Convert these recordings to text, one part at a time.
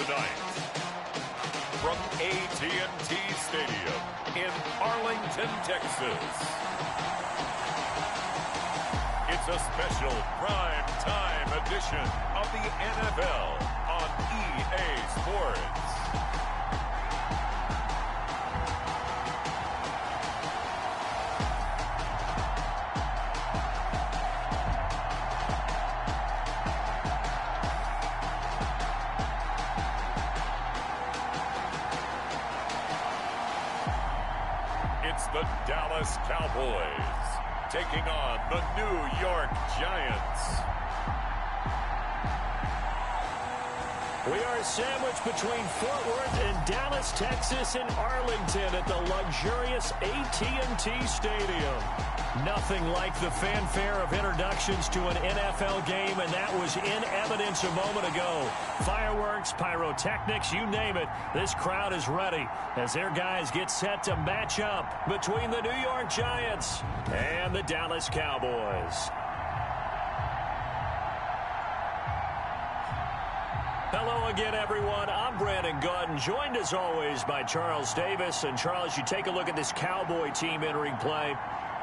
tonight. From AT&T Stadium in Arlington, Texas. It's a special prime time edition of the NFL on EA Sports. It's the Dallas Cowboys taking on the New York Giants. We are sandwiched between Fort Worth and Dallas, Texas, and Arlington at the luxurious AT&T Stadium. Nothing like the fanfare of introductions to an NFL game, and that was in evidence a moment ago. Fireworks, pyrotechnics, you name it. This crowd is ready as their guys get set to match up between the New York Giants and the Dallas Cowboys. Hello again, everyone. I'm Brandon Gaudin, joined as always by Charles Davis. And Charles, you take a look at this Cowboy team entering play.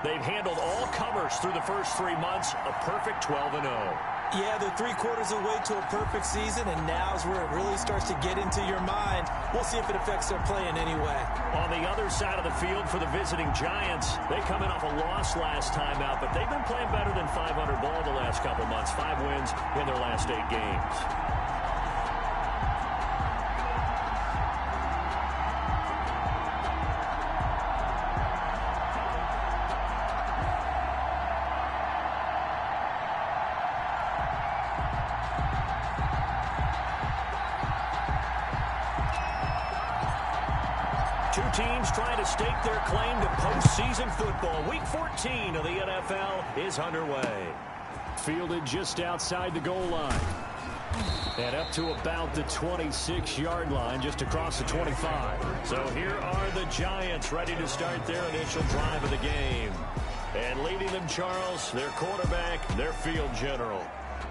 They've handled all comers through the first 3 months, a perfect 12-0. Yeah, they're 3/4 away to a perfect season, and now's where it really starts to get into your mind. We'll see if it affects their play in any way. On the other side of the field for the visiting Giants, they come in off a loss last time out, but they've been playing better than 500 ball the last couple months. 5 wins in their last 8 games. Two teams trying to stake their claim to postseason football. Week 14 of the NFL is underway. Fielded just outside the goal line. And up to about the 26-yard line, just across the 25. So here are the Giants ready to start their initial drive of the game. And leading them, Charles, their quarterback, their field general.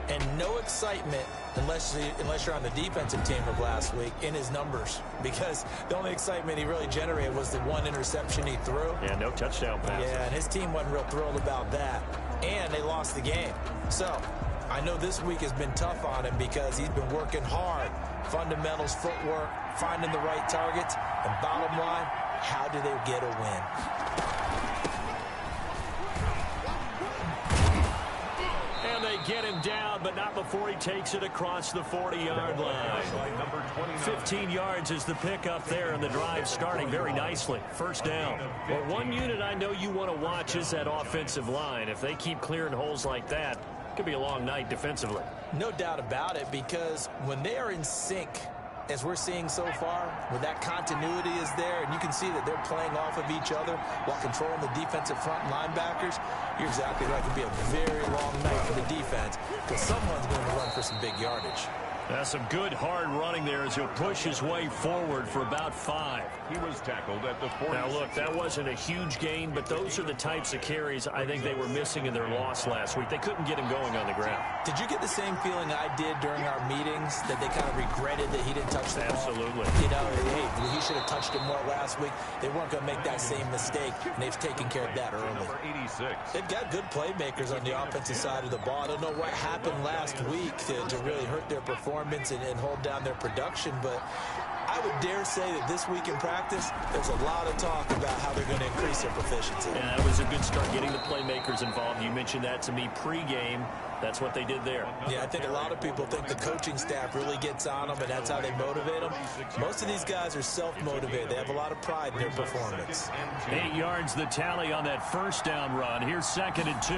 And no excitement unless you're on the defensive team of last week in his numbers, because the only excitement he really generated was the one interception he threw. Yeah, no touchdown pass. Yeah, and his team wasn't real thrilled about that. And they lost the game. So I know this week has been tough on him because he's been working hard. Fundamentals, footwork, finding the right targets. And bottom line, how do they get a win? Get him down, but not before he takes it across the 40-yard line. 15 yards is the pickup there, and the drive starting very nicely. First down. Well, one unit I know you want to watch is that offensive line. If they keep clearing holes like that, it could be a long night defensively. No doubt about it, because when they are in sync, as we're seeing so far, when that continuity is there, and you can see that they're playing off of each other while controlling the defensive front linebackers, you're exactly right. It could be a very long night for the defense because someone's going to run for some big yardage. That's some good hard running there as he'll push his way forward for about 5. He was tackled at the 40. Now, look, that wasn't a huge gain, but those are the types of carries I think they were missing in their loss last week. They couldn't get him going on the ground. Did you get the same feeling I did during our meetings, that they kind of regretted that he didn't touch the ball? Absolutely. You know, hey, he should have touched it more last week. They weren't going to make that same mistake, and they've taken care of that early. Number 86. They've got good playmakers on the offensive side of the ball. I don't know what happened last week to really hurt their performance and hold down their production, but I would dare say that this week in practice, there's a lot of talk about how they're going to increase their proficiency. Yeah, that was a good start, getting the playmakers involved. You mentioned that to me pregame. That's what they did there. Yeah, I think a lot of people think the coaching staff really gets on them, and that's how they motivate them. Most of these guys are self-motivated. They have a lot of pride in their performance. 8 yards the tally on that first down run. Here's 2nd and 2.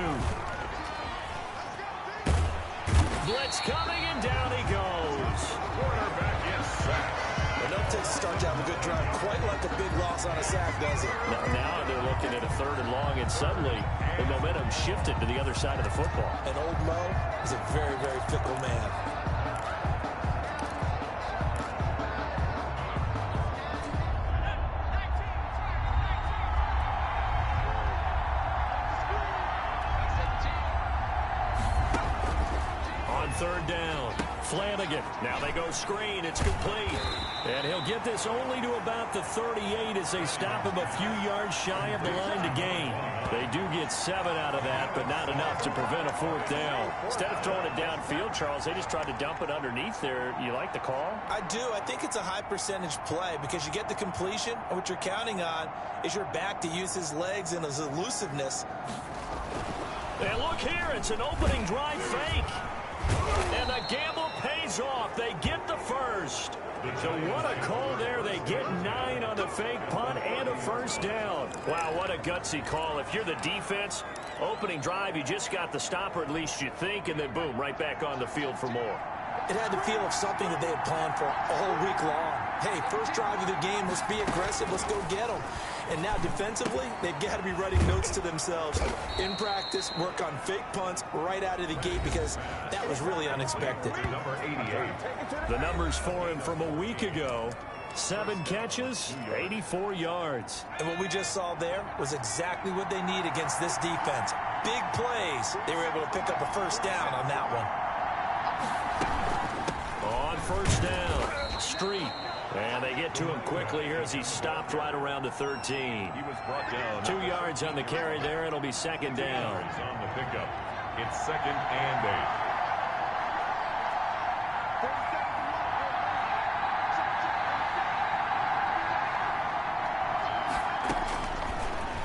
Blitz coming, and down he goes. Quarterback is sacked. It don't take a start to have a good drive quite like a big loss on a sack, does it? Now they're looking at a 3rd and long, and suddenly the momentum shifted to the other side of the football. And old Mo is a very, very fickle man. Flanagan. Now they go screen. It's complete. And he'll get this only to about the 38 as they stop him a few yards shy of the line to gain. They do get 7 out of that, but not enough to prevent a 4th down. Instead of throwing it downfield, Charles, they just tried to dump it underneath there. You like the call? I do. I think it's a high percentage play because you get the completion, and what you're counting on is your back to use his legs and his elusiveness. And look here, it's an opening drive fake. And the gamble pays off. They get the first. So what a call there. They get 9 on the fake punt and a 1st down. Wow, what a gutsy call. If you're the defense, opening drive, you just got the stop, or at least you think, and then boom, right back on the field for more. It had the feel of something that they had planned for all week long. Hey, first drive of the game, let's be aggressive, let's go get them. And now defensively, they've got to be writing notes to themselves. In practice, work on fake punts right out of the gate because that was really unexpected. Number 88. The numbers for him from a week ago. 7 catches, 84 yards. And what we just saw there was exactly what they need against this defense. Big plays. They were able to pick up a 1st down on that one. On 1st down, Street. And they get to him quickly here as he stopped right around the 13. He was brought down. 2 yards on the carry there. It'll be 2nd down. On the pickup. It's 2nd and 8.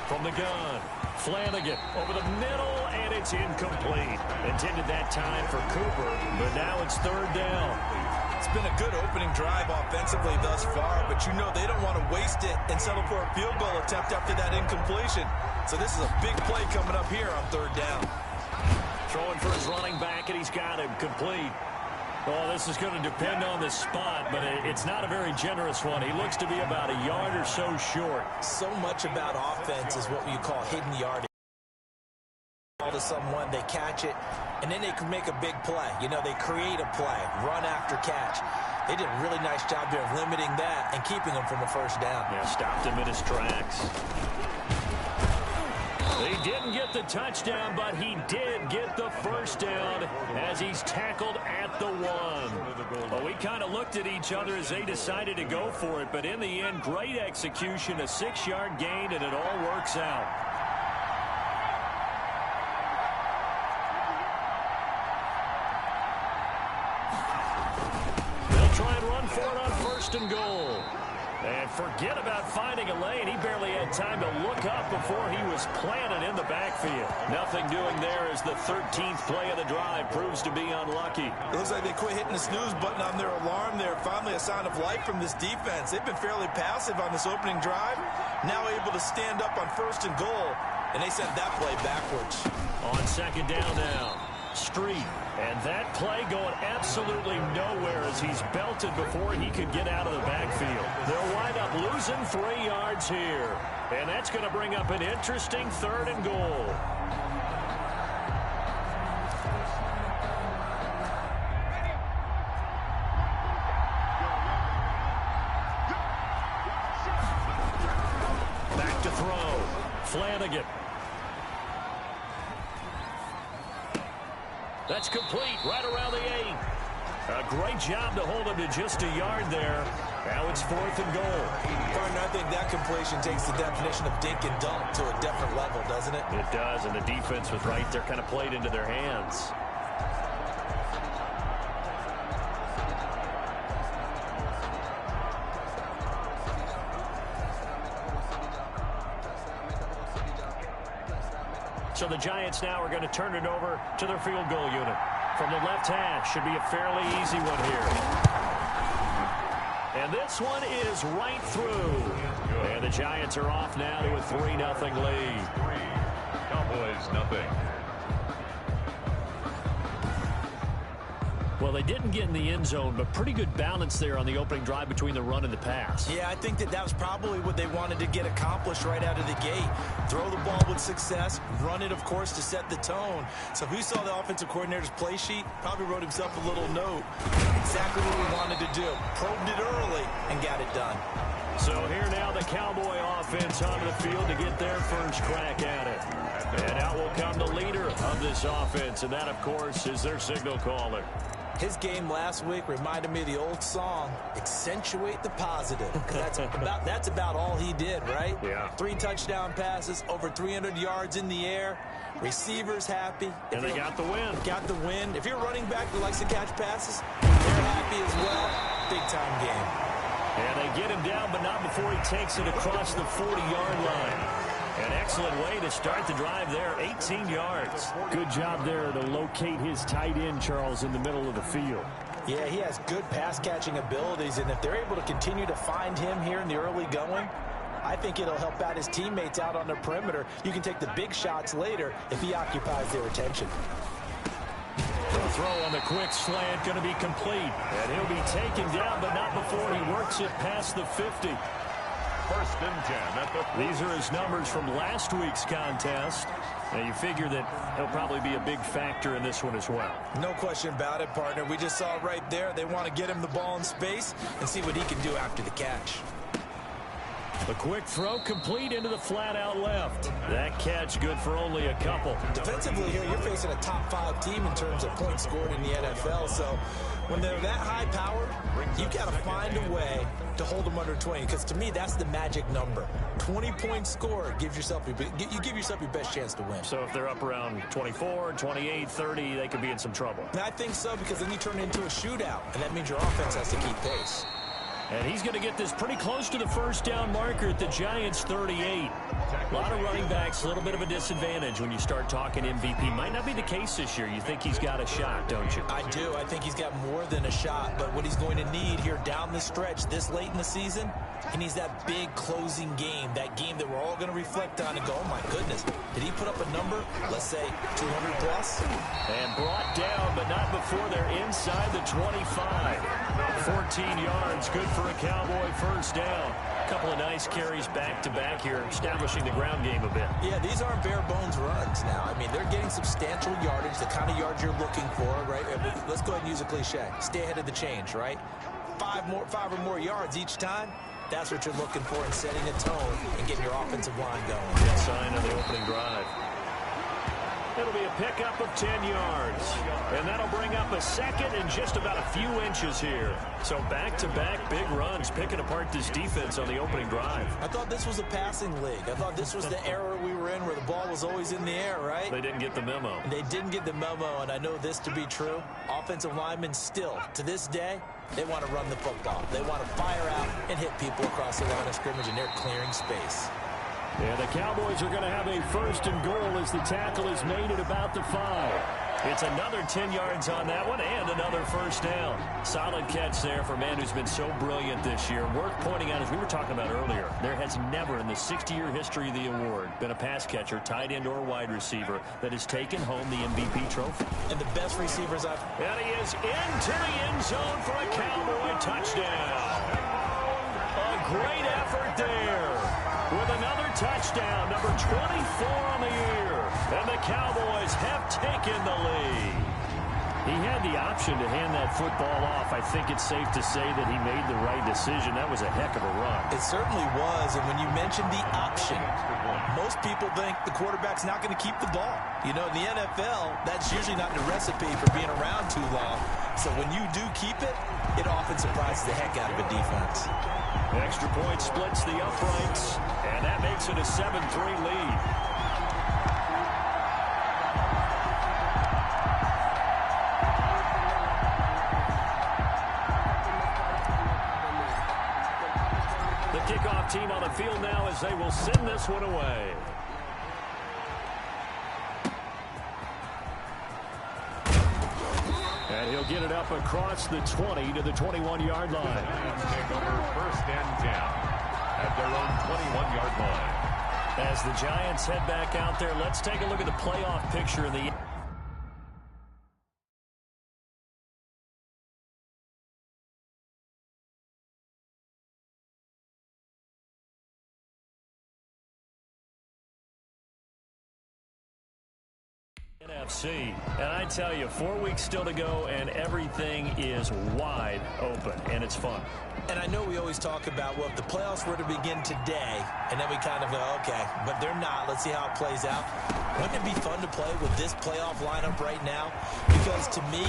From the gun, Flanagan over the middle, and it's incomplete. Intended that time for Cooper, but now it's 3rd down. It's been a good opening drive offensively thus far, but you know they don't want to waste it and settle for a field goal attempt after that incompletion. So this is a big play coming up here on 3rd down. Throwing for his running back, and he's got him complete. Oh, this is going to depend on the spot, but it's not a very generous one. He looks to be about a yard or so short. So much about offense is what you call hidden yardage. Ball to someone, they catch it, and then they can make a big play. You know, they create a play, run after catch. They did a really nice job there of limiting that and keeping him from a 1st down. Yeah, stopped him in his tracks. He didn't get the touchdown, but he did get the 1st down as he's tackled at the 1. Well, we kind of looked at each other as they decided to go for it, but in the end, great execution, a 6-yard gain, and it all works out. They'll try and run for it on 1st and goal. And forget about finding a lane. He barely had time to look up before he was planted in the backfield. Nothing doing there as the 13th play of the drive proves to be unlucky. It looks like they quit hitting the snooze button on their alarm there. Finally a sign of life from this defense. They've been fairly passive on this opening drive. Now able to stand up on 1st and goal. And they sent that play backwards. On 2nd down now, Street. And that play going absolutely nowhere as he's belted before he could get out of the backfield. They'll wind up losing 3 yards here. And that's going to bring up an interesting 3rd and goal. Back to throw. Flanagan. That's complete right around the 8. A great job to hold him to just a yard there. Now it's 4th and goal. Partner, I think that completion takes the definition of dink and dunk to a different level, doesn't it? It does, and the defense was right there, kind of played into their hands. So the Giants now are going to turn it over to their field goal unit. From the left hash, should be a fairly easy one here. And this one is right through. And the Giants are off now to a 3-0 lead. Cowboys, nothing. Well, they didn't get in the end zone, but pretty good balance there on the opening drive between the run and the pass. Yeah, I think that was probably what they wanted to get accomplished right out of the gate. Throw the ball with success, run it, of course, to set the tone. So who saw the offensive coordinator's play sheet? Probably wrote himself a little note. Exactly what we wanted to do. Probed it early and got it done. So here now the Cowboy offense onto the field to get their first crack at it. And out will come the leader of this offense, and that, of course, is their signal caller. His game last week reminded me of the old song, accentuate the positive. That's about all he did, right? Yeah. 3 touchdown passes, over 300 yards in the air. Receivers happy. And they got the win. Got the win. If you're a running back who likes to catch passes, they're happy as well. Big-time game. And they get him down, but not before he takes it across the 40-yard line. An excellent way to start the drive there, 18 yards. Good job there to locate his tight end, Charles, in the middle of the field. Yeah, he has good pass-catching abilities, and if they're able to continue to find him here in the early going, I think it'll help out his teammates out on the perimeter. You can take the big shots later if he occupies their attention. The throw on the quick slant going to be complete. And he'll be taken down, but not before he works it past the 50. 1st and 10 at the... These are his numbers from last week's contest. Now, you figure that he'll probably be a big factor in this one as well. No question about it, partner. We just saw right there. They want to get him the ball in space and see what he can do after the catch. The quick throw complete into the flat out left. That catch good for only a couple. Defensively here, you're facing a top 5 team in terms of points scored in the NFL. So when they're that high powered, you've got to find a way to hold them under 20. Because to me, that's the magic number. 20 points scored gives yourself you give yourself your best chance to win. So if they're up around 24, 28, 30, they could be in some trouble. And I think so, because then you turn it into a shootout, and that means your offense has to keep pace. And he's going to get this pretty close to the first down marker at the Giants' 38. A lot of running backs, a little bit of a disadvantage when you start talking MVP. Might not be the case this year. You think he's got a shot, don't you? I do. I think he's got more than a shot. But what he's going to need here down the stretch this late in the season, he needs that big closing game, that game that we're all going to reflect on and go, oh, my goodness, did he put up a number, let's say 200 plus? And brought down, but not before they're inside the 25. 14 yards, good for a Cowboy first down. A couple of nice carries back-to-back here, establishing the ground game a bit. Yeah, these aren't bare-bones runs now. I mean, they're getting substantial yardage, the kind of yards you're looking for, right? Let's go ahead and use a cliche. Stay ahead of the change, right? 5 or more yards each time. That's what you're looking for in setting a tone and getting your offensive line going. Good sign on the opening drive. It'll be a pickup of 10 yards. And that'll bring up a second and just about a few inches here. So back-to-back big runs, picking apart this defense on the opening drive. I thought this was a passing league. I thought this was the era we were in where the ball was always in the air, right? They didn't get the memo. They didn't get the memo, and I know this to be true. Offensive linemen still, to this day, they want to run the football. They want to fire out and hit people across the line of scrimmage, and they're clearing space. Yeah, the Cowboys are going to have a 1st and goal as the tackle is made at about the 5. It's another 10 yards on that one and another first down. Solid catch there for a man who's been so brilliant this year. Worth pointing out, as we were talking about earlier, there has never in the 60-year history of the award been a pass catcher, tight end, or wide receiver that has taken home the MVP trophy. And the best receivers I've... And he is into the end zone for a Cowboy touchdown. A great effort there. With another touchdown, number 24 on the year. And the Cowboys have taken the lead. He had the option to hand that football off. I think it's safe to say that he made the right decision. That was a heck of a run. It certainly was. And when you mentioned the option, most people think the quarterback's not going to keep the ball. You know, in the NFL, that's usually not the recipe for being around too long. So when you do keep it, it often surprises the heck out of a defense. Extra point splits the uprights, and that makes it a 7-3 lead. The kickoff team on the field now as they will send this one away. And he'll get it up across the 20 to the 21-yard line. Take over 1st and 10 at their own 21-yard line. As the Giants head back out there, let's take a look at the playoff picture in the... NFC. And I tell you, 4 weeks still to go, and everything is wide open, and it's fun. And I know we always talk about, well, if the playoffs were to begin today, and then we kind of go, okay, but they're not. Let's see how it plays out. Wouldn't it be fun to play with this playoff lineup right now? Because to me,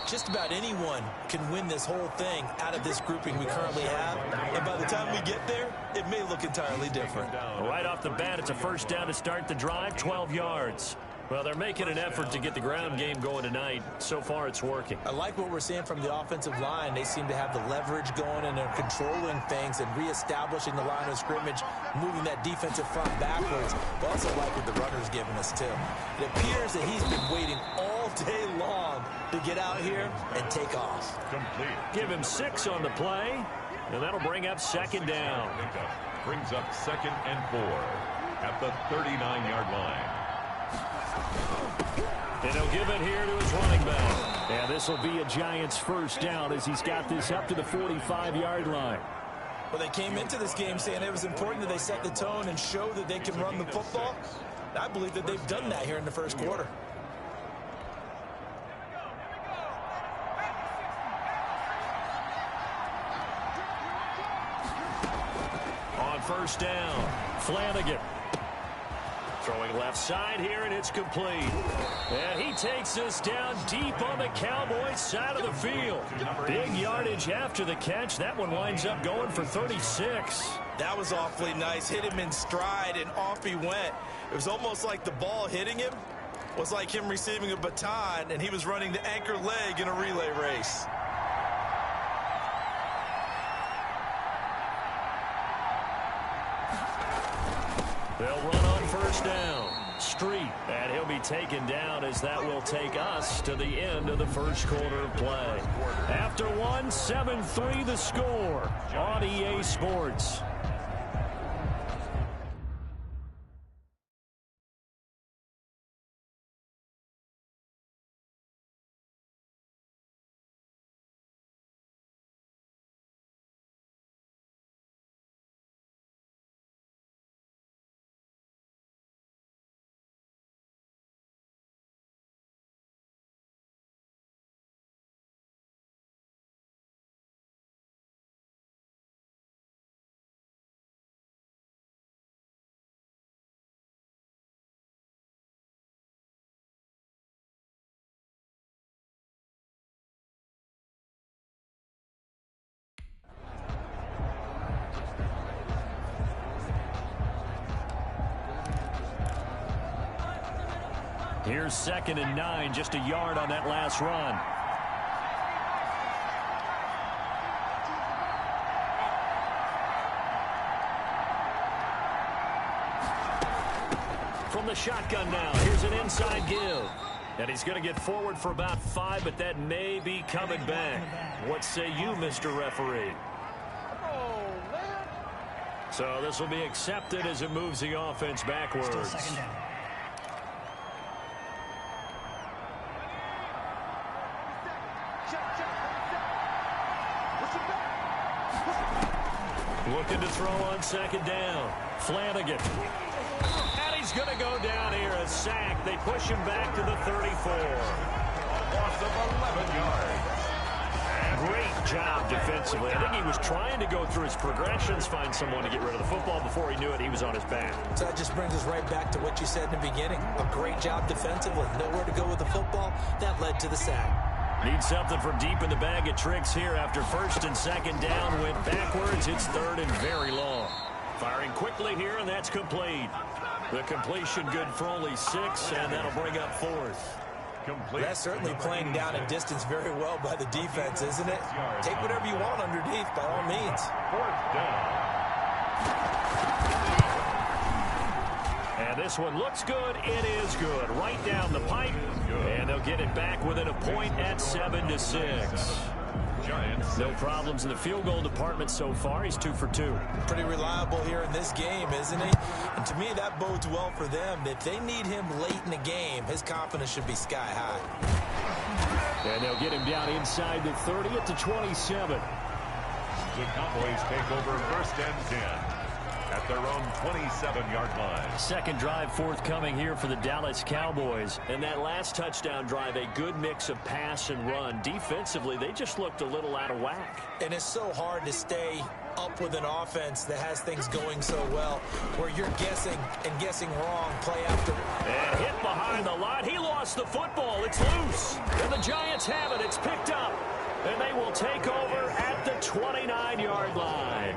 Just about anyone can win this whole thing out of this grouping we currently have. And by the time we get there, it may look entirely different. Right off the bat, it's a first down to start the drive, 12 yards. Well, they're making an effort to get the ground game going tonight. So far, it's working. I like what we're seeing from the offensive line. They seem to have the leverage going, and they're controlling things and reestablishing the line of scrimmage, moving that defensive front backwards. But also like what the runner's giving us, too. It appears that he's been waiting all day long to get out here and take off. Complete. Give him 6 on the play, and that'll bring up second down. Brings up 2nd and 4 at the 39-yard line. And he'll give it here to his running back. And this will be a Giants first down as he's got this up to the 45-yard line. Well, they came into this game saying it was important that they set the tone and show that they can run the football. I believe that they've done that here in the first quarter. On first down, Flanagan. Throwing left side here, and it's complete. And he takes us down deep on the Cowboys side of the field. Big yardage after the catch. That one winds up going for 36. That was awfully nice. Hit him in stride, and off he went. It was almost like the ball hitting him was like him receiving a baton, and he was running the anchor leg in a relay race. They'll run on first down. Street, and he'll be taken down as that will take us to the end of the first quarter of play. After one, 7-3 the score on EA Sports. Here's 2nd and 9, just a yard on that last run. From the shotgun now, here's an inside give. And he's going to get forward for about 5, but that may be coming back. What say you, Mr. Referee? So this will be accepted as it moves the offense backwards. Still second down. Looking to throw on second down. Flanagan. And he's going to go down here. A sack. They push him back to the 34. A loss of 11 yards. Great job defensively. I think he was trying to go through his progressions, find someone to get rid of the football. Before he knew it, he was on his back. So that just brings us right back to what you said in the beginning. A great job defensively. Nowhere to go with the football. That led to the sack. Need something from deep in the bag of tricks here after first and second down. Went backwards. It's 3rd and very long. Firing quickly here, and that's complete. The completion good for only 6, and that'll bring up 4th. Complete. That's certainly playing down a distance very well by the defense, isn't it? Take whatever you want underneath, by all means. 4th down. And this one looks good. It is good. Right down the pipe. And they'll get it back within a point at 7-6. Giants. No problems in the field goal department so far. He's 2 for 2. Pretty reliable here in this game, isn't he? And to me, that bodes well for them. If they need him late in the game, his confidence should be sky high. And they'll get him down inside the 30 at the 27. The Cowboys take over 1st and 10 at their own 27-yard line. Second drive forthcoming here for the Dallas Cowboys. And that last touchdown drive, a good mix of pass and run. Defensively, they just looked a little out of whack. And it's so hard to stay up with an offense that has things going so well, where you're guessing and guessing wrong play after. And hit behind the line. He lost the football. It's loose. And the Giants have it. It's picked up. And they will take over at the 29-yard line.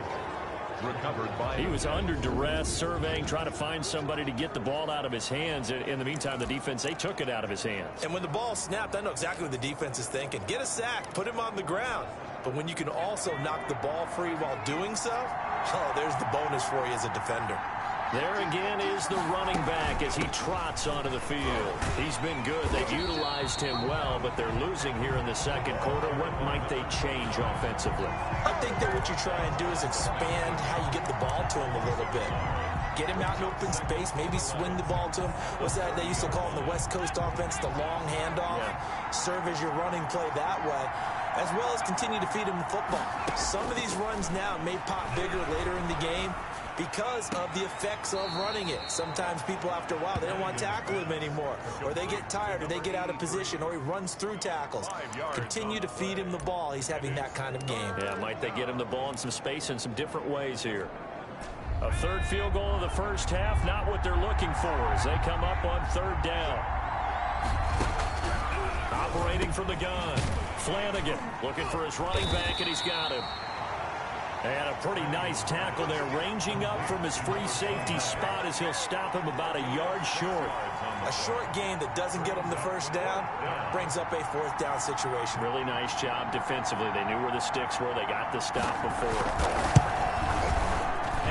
He was under duress, surveying, trying to find somebody to get the ball out of his hands. In the meantime, the defense, they took it out of his hands. And when the ball snapped, I know exactly what the defense is thinking. Get a sack, put him on the ground. But when you can also knock the ball free while doing so, oh, there's the bonus for you as a defender. There again is the running back as he trots onto the field. He's been good. They've utilized him well, but they're losing here in the second quarter. What might they change offensively? I think that what you try and do is expand how you get the ball to him a little bit. Get him out in open space, maybe swing the ball to him. What's that they used to call in the West Coast offense, the long handoff? Yeah. Serve as your running play that way, as well as continue to feed him the football. Some of these runs now may pop bigger later in the game because of the effects of running it. Sometimes people, after a while, they don't want to tackle him anymore, or they get tired, or they get out of position, or he runs through tackles. Continue to feed him the ball. He's having that kind of game. Yeah, might they get him the ball in some space in some different ways here. A third field goal of the first half, not what they're looking for as they come up on third down. Operating from the gun, Flanagan looking for his running back, and he's got him. And a pretty nice tackle there, ranging up from his free safety spot as he'll stop him about a yard short. A short gain that doesn't get him the first down brings up a fourth down situation. Really nice job defensively. They knew where the sticks were. They got the stop before.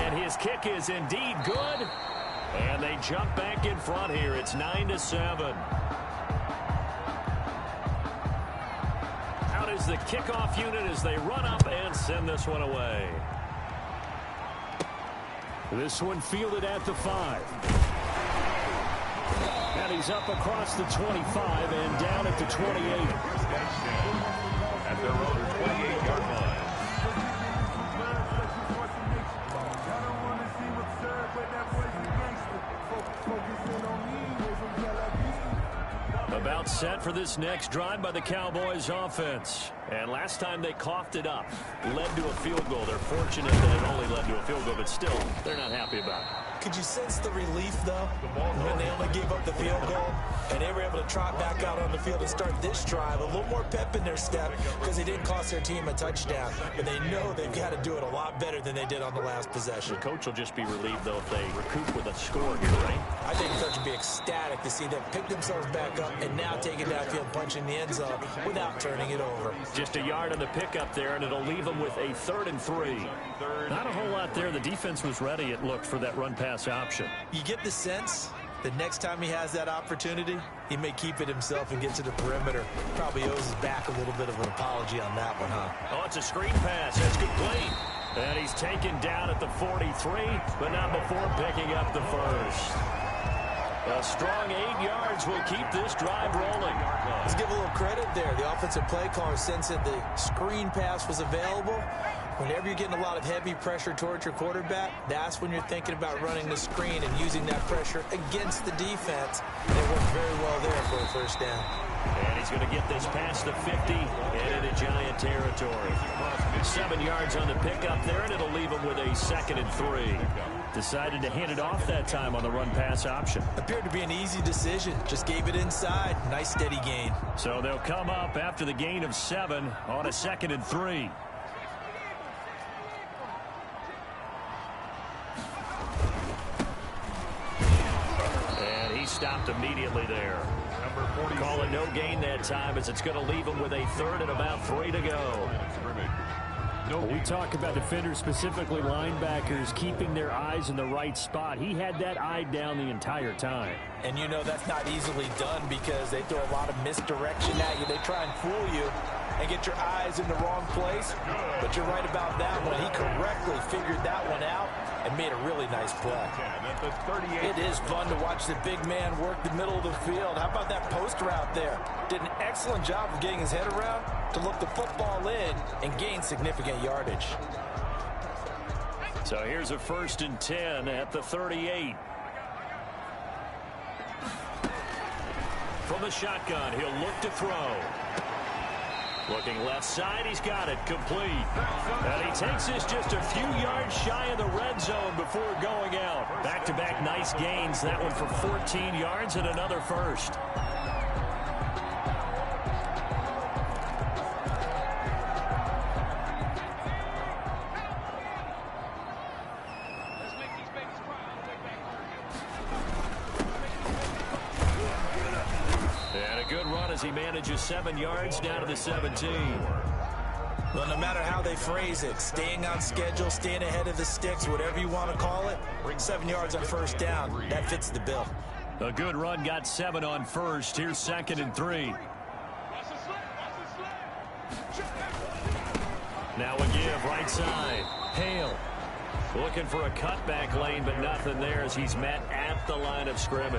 And his kick is indeed good. And they jump back in front here. It's 9-7. Out is the kickoff unit as they run up and send this one away. This one fielded at the 5. And he's up across the 25 and down at the 28. At their own 28-yard line. About set for this next drive by the Cowboys offense. And last time they coughed it up, led to a field goal. They're fortunate that it only led to a field goal, but still, they're not happy about it. Could you sense the relief, though, when they only gave up the field goal and they were able to trot back out on the field and start this drive? A little more pep in their step because they didn't cost their team a touchdown. But they know they've got to do it a lot better than they did on the last possession. The coach will just be relieved, though, if they recoup with a score here, right? I think the coach would be ecstatic to see them pick themselves back up and now take it downfield, punch in the end zone without turning it over. Just a yard on the pickup there, and it'll leave them with a 3rd and 3. Not a whole lot there. The defense was ready, it looked, for that run-pass option. You get the sense that next time he has that opportunity, he may keep it himself and get to the perimeter. Probably owes his back a little bit of an apology on that one, huh? Oh, it's a screen pass. That's complete. And he's taken down at the 43, but not before picking up the first. A strong 8 yards will keep this drive rolling. Let's give a little credit there. The offensive play caller sensed that the screen pass was available. Whenever you're getting a lot of heavy pressure towards your quarterback, that's when you're thinking about running the screen and using that pressure against the defense. It worked very well there for a first down. And he's going to get this past the 50 and into Giant territory. 7 yards on the pickup there, and it'll leave him with a 2nd and 3. Decided to hand it off that time on the run-pass option. Appeared to be an easy decision. Just gave it inside. Nice steady gain. So they'll come up after the gain of 7 on a 2nd and 3. And he stopped immediately there. Call it no gain that time as it's going to leave him with a 3rd and about 3 to go. We talk about defenders, specifically linebackers, keeping their eyes in the right spot. He had that eye down the entire time. And you know that's not easily done because they throw a lot of misdirection at you. They try and fool you and get your eyes in the wrong place. But you're right about that one. He correctly figured that one out and made a really nice play. It is fun to watch the big man work the middle of the field. How about that post route there? Did an excellent job of getting his head around to look the football in and gain significant yardage. So here's a 1st and 10 at the 38. From the shotgun, he'll look to throw. Looking left side, he's got it, complete. And he takes this just a few yards shy of the red zone before going out. Back-to-back nice gains, that one for 14 yards and another first. advantage of 7 yards down to the 17. Well, no matter how they phrase it, staying on schedule, staying ahead of the sticks, whatever you want to call it, 7 yards on first down, that fits the bill. A good run got 7 on first. Here's 2nd and 3. Now a give, right side. Hale looking for a cutback lane, but nothing there as he's met at the line of scrimmage.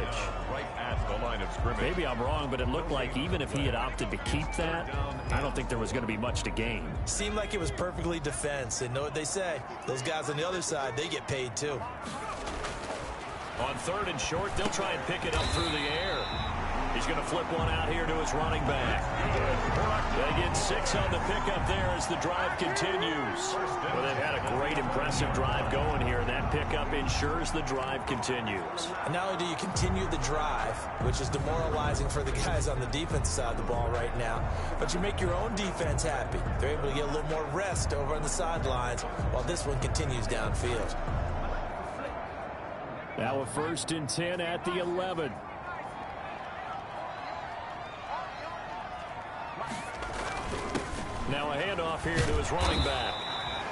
Right at the line of scrimmage. Maybe I'm wrong, but it looked like even if he had opted to keep that, I don't think there was going to be much to gain. Seemed like it was perfectly defense. And know what they say? Those guys on the other side, they get paid too. On 3rd and short, they'll try and pick it up through the air. He's going to flip one out here to his running back. They get 6 on the pickup there as the drive continues. Well, they've had a great, impressive drive going here, and that pickup ensures the drive continues. And not only do you continue the drive, which is demoralizing for the guys on the defense side of the ball right now, but you make your own defense happy. They're able to get a little more rest over on the sidelines while this one continues downfield. Now a 1st and 10 at the 11. Now a handoff here to his running back.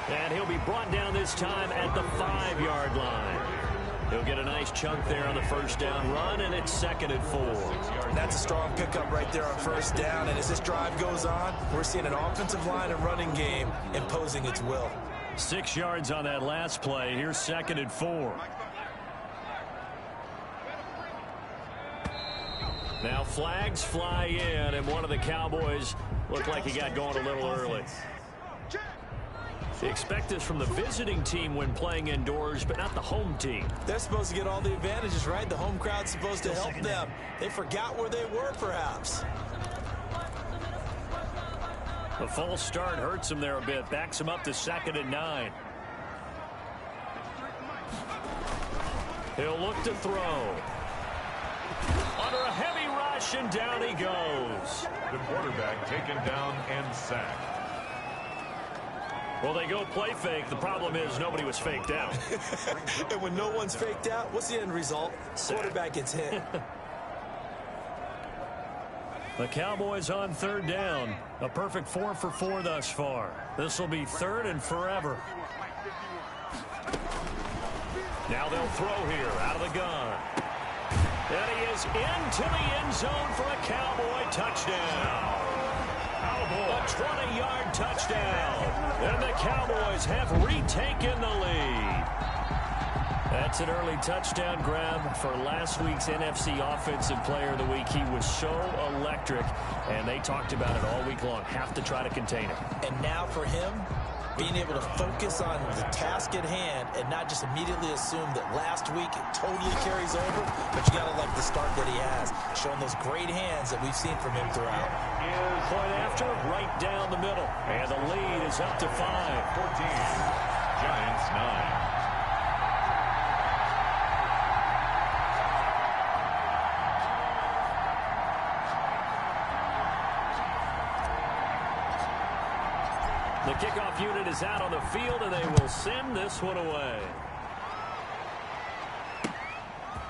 And he'll be brought down this time at the 5-yard line. He'll get a nice chunk there on the first down run, and it's 2nd and 4. And that's a strong pickup right there on first down. And as this drive goes on, we're seeing an offensive line and running game imposing its will. 6 yards on that last play. Here's 2nd and 4. Now flags fly in, and one of the Cowboys looked like he got going a little early. They expect this from the visiting team when playing indoors, but not the home team. They're supposed to get all the advantages, right? The home crowd's supposed to help them. They forgot where they were, perhaps. The false start hurts him there a bit. Backs him up to 2nd and 9. He'll look to throw. Under a heavy rush, and down he goes. The quarterback taken down and sacked. Well, they go play fake. The problem is nobody was faked out. And when no one's faked out, what's the end result? Quarterback gets hit. The Cowboys on 3rd down. A perfect 4 for 4 thus far. This will be 3rd and forever. Now they'll throw here out of the gun. And he is into the end zone for a Cowboy touchdown. A 20-yard touchdown. And the Cowboys have retaken the lead. That's an early touchdown grab for last week's NFC Offensive Player of the Week. He was so electric, and they talked about it all week long. Have to try to contain it. And now for him, being able to focus on the task at hand and not just immediately assume that last week it totally carries over, but you got to like the start that he has, showing those great hands that we've seen from him throughout. Point after, right down the middle, and the lead is up to 5. 14. Giants 9. The kickoff unit is out on the field, and they will send this one away.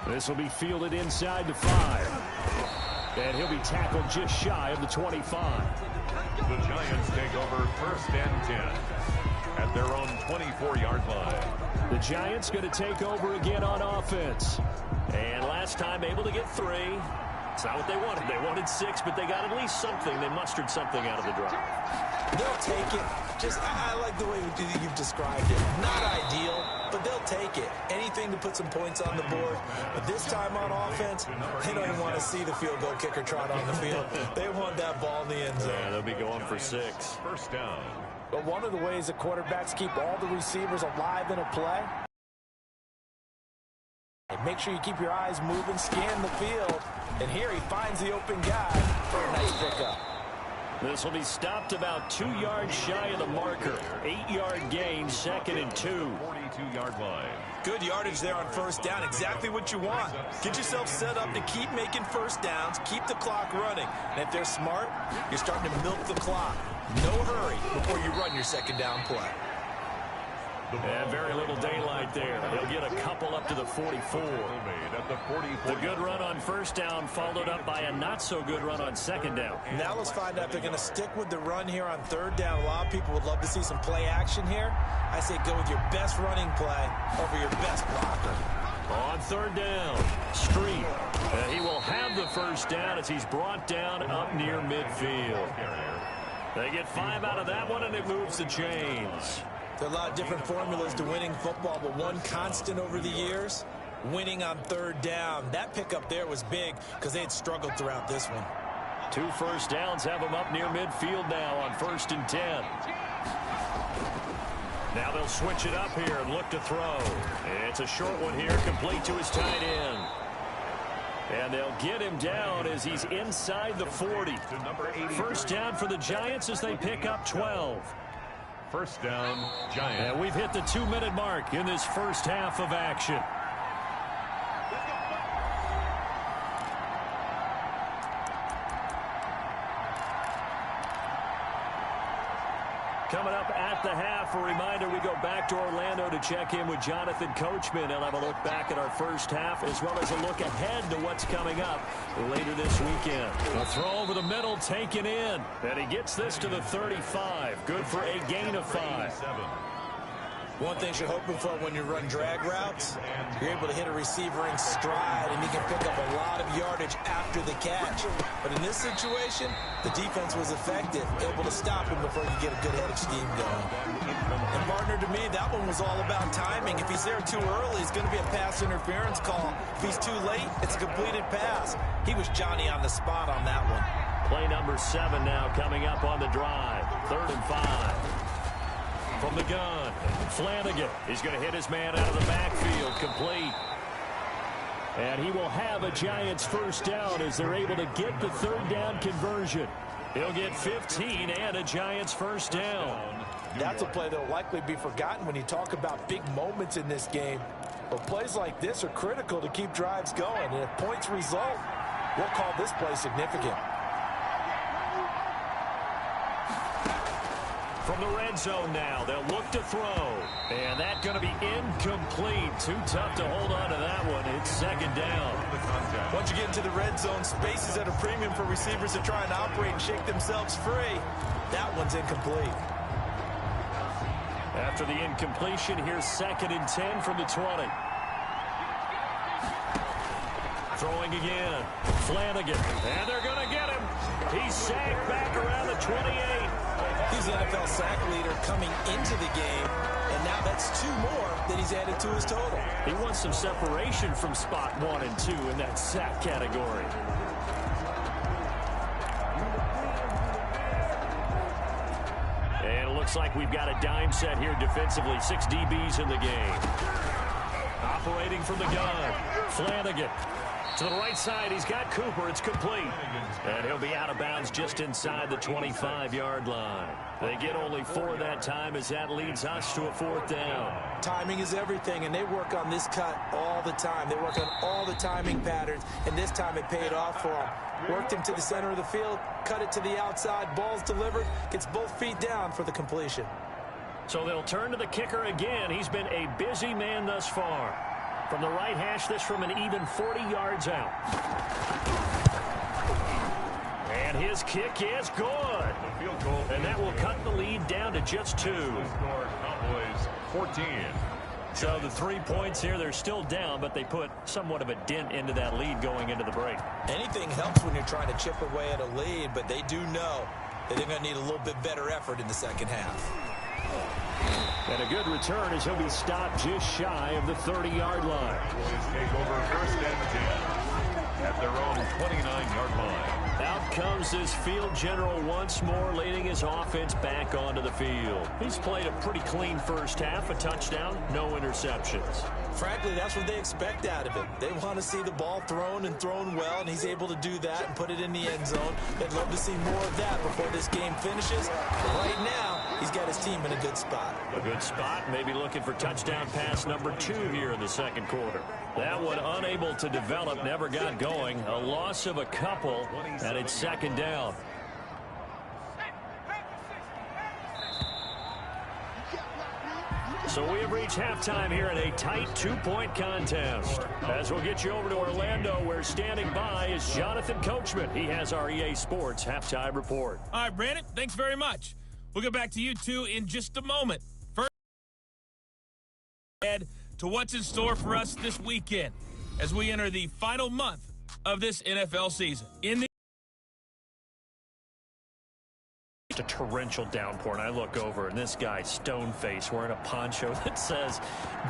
This will be fielded inside the 5. And he'll be tackled just shy of the 25. The Giants take over 1st and 10 at their own 24-yard line. The Giants going to take over again on offense. And last time able to get 3. It's not what they wanted. They wanted 6, but they got at least something. They mustered something out of the drive. They'll take it. I like the way you've described it. Not ideal, but they'll take it. Anything to put some points on the board. But this time on offense, they don't even want to see the field goal kicker trot on the field. They want that ball in the end zone. Yeah, they'll be going for 6. 1st down. But one of the ways that quarterbacks keep all the receivers alive in a play, make sure you keep your eyes moving, scan the field, and here he finds the open guy for a nice pickup. This will be stopped about 2 yards shy of the marker. 8-yard gain, 2nd and 2. 42-yard line. Good yardage there on 1st down. Exactly what you want. Get yourself set up to keep making 1st downs, keep the clock running. And if they're smart, you're starting to milk the clock. No hurry before you run your 2nd down play. And very little daylight there. He'll get a couple up to the 44. The good run on first down followed up by a not-so-good run on second down. Now let's find out if they're going to stick with the run here on third down. A lot of people would love to see some play action here. I say go with your best running play over your best blocker. On third down, Street. He will have the first down as he's brought down up near midfield. They get 5 out of that one, and it moves the chains. There are a lot of different formulas to winning football, but one constant over the years, winning on third down. That pickup there was big because they had struggled throughout this one. 2 first downs have them up near midfield now on 1st and 10. Now they'll switch it up here and look to throw. It's a short one here, complete to his tight end. And they'll get him down as he's inside the 40. First down for the Giants as they pick up 12. First down, Giants. And we've hit the 2-minute mark in this first half of action. Coming up at the half, a reminder, we go back to Orlando to check in with Jonathan Coachman. He'll have a look back at our first half as well as a look ahead to what's coming up later this weekend. A throw over the middle taken in. And he gets this to the 35. Good for a gain of 5. One thing you're hoping for when you run drag routes, you're able to hit a receiver in stride, and he can pick up a lot of yardage after the catch. But in this situation, the defense was effective, able to stop him before you get a good head of steam going. And partner, to me, that one was all about timing. If he's there too early, it's going to be a pass interference call. If he's too late, it's a completed pass. He was Johnny on the spot on that one. Play number 7 now coming up on the drive. 3rd and 5. From the gun, Flanagan. He's going to hit his man out of the backfield, complete. And he will have a Giants first down as they're able to get the 3rd down conversion. He'll get 15 and a Giants first down. That's a play that will likely be forgotten when you talk about big moments in this game. But plays like this are critical to keep drives going. And if points result, we'll call this play significant. From the red zone now, they'll look to throw. And that's going to be incomplete. Too tough to hold on to that one. It's 2nd down. Once you get into the red zone, space is at a premium for receivers to try and operate and shake themselves free. That one's incomplete. After the incompletion, here's 2nd and 10 from the 20. Throwing again. Flanagan. And they're going to get him. He's sacked back around the 28. He's the NFL sack leader coming into the game, and now that's 2 more that he's added to his total. He wants some separation from spot 1 and 2 in that sack category. And it looks like we've got a dime set here defensively. 6 DBs in the game. Operating from the gun. Flanagan. To the right side, he's got Cooper. It's complete. And he'll be out of bounds just inside the 25-yard line. They get only 4 that time as that leads us to a 4th down. Timing is everything, and they work on this cut all the time. They work on all the timing patterns, and this time it paid off for him. Worked him to the center of the field, cut it to the outside, ball's delivered, gets both feet down for the completion. So they'll turn to the kicker again. He's been a busy man thus far. From the right hash, this from an even 40 yards out. And his kick is good. And that will cut the lead down to just 2. 14. So the 3 points here, they're still down, but they put somewhat of a dent into that lead going into the break. Anything helps when you're trying to chip away at a lead, but they do know that they're going to need a little bit better effort in the second half. And a good return as he'll be stopped just shy of the 30-yard line. Boys take over 1st and 10 at their own 29-yard line. Out comes this field general once more, leading his offense back onto the field. He's played a pretty clean first half, a touchdown, no interceptions. Frankly, that's what they expect out of him. They want to see the ball thrown and thrown well, and he's able to do that and put it in the end zone. They'd love to see more of that before this game finishes. But right now, he's got his team in a good spot. A good spot, maybe looking for touchdown pass number 2 here in the 2nd quarter. That one unable to develop, never got going. A loss of a couple, and it's 2nd down. So we have reached halftime here in a tight 2-point contest. As we'll get you over to Orlando, where standing by is Jonathan Coachman. He has our EA Sports halftime report. All right, Brandon, thanks very much. We'll get back to you two in just a moment. First, head to what's in store for us this weekend as we enter the final month of this NFL season. A torrential downpour, and I look over, and this guy, stone-faced, wearing a poncho that says,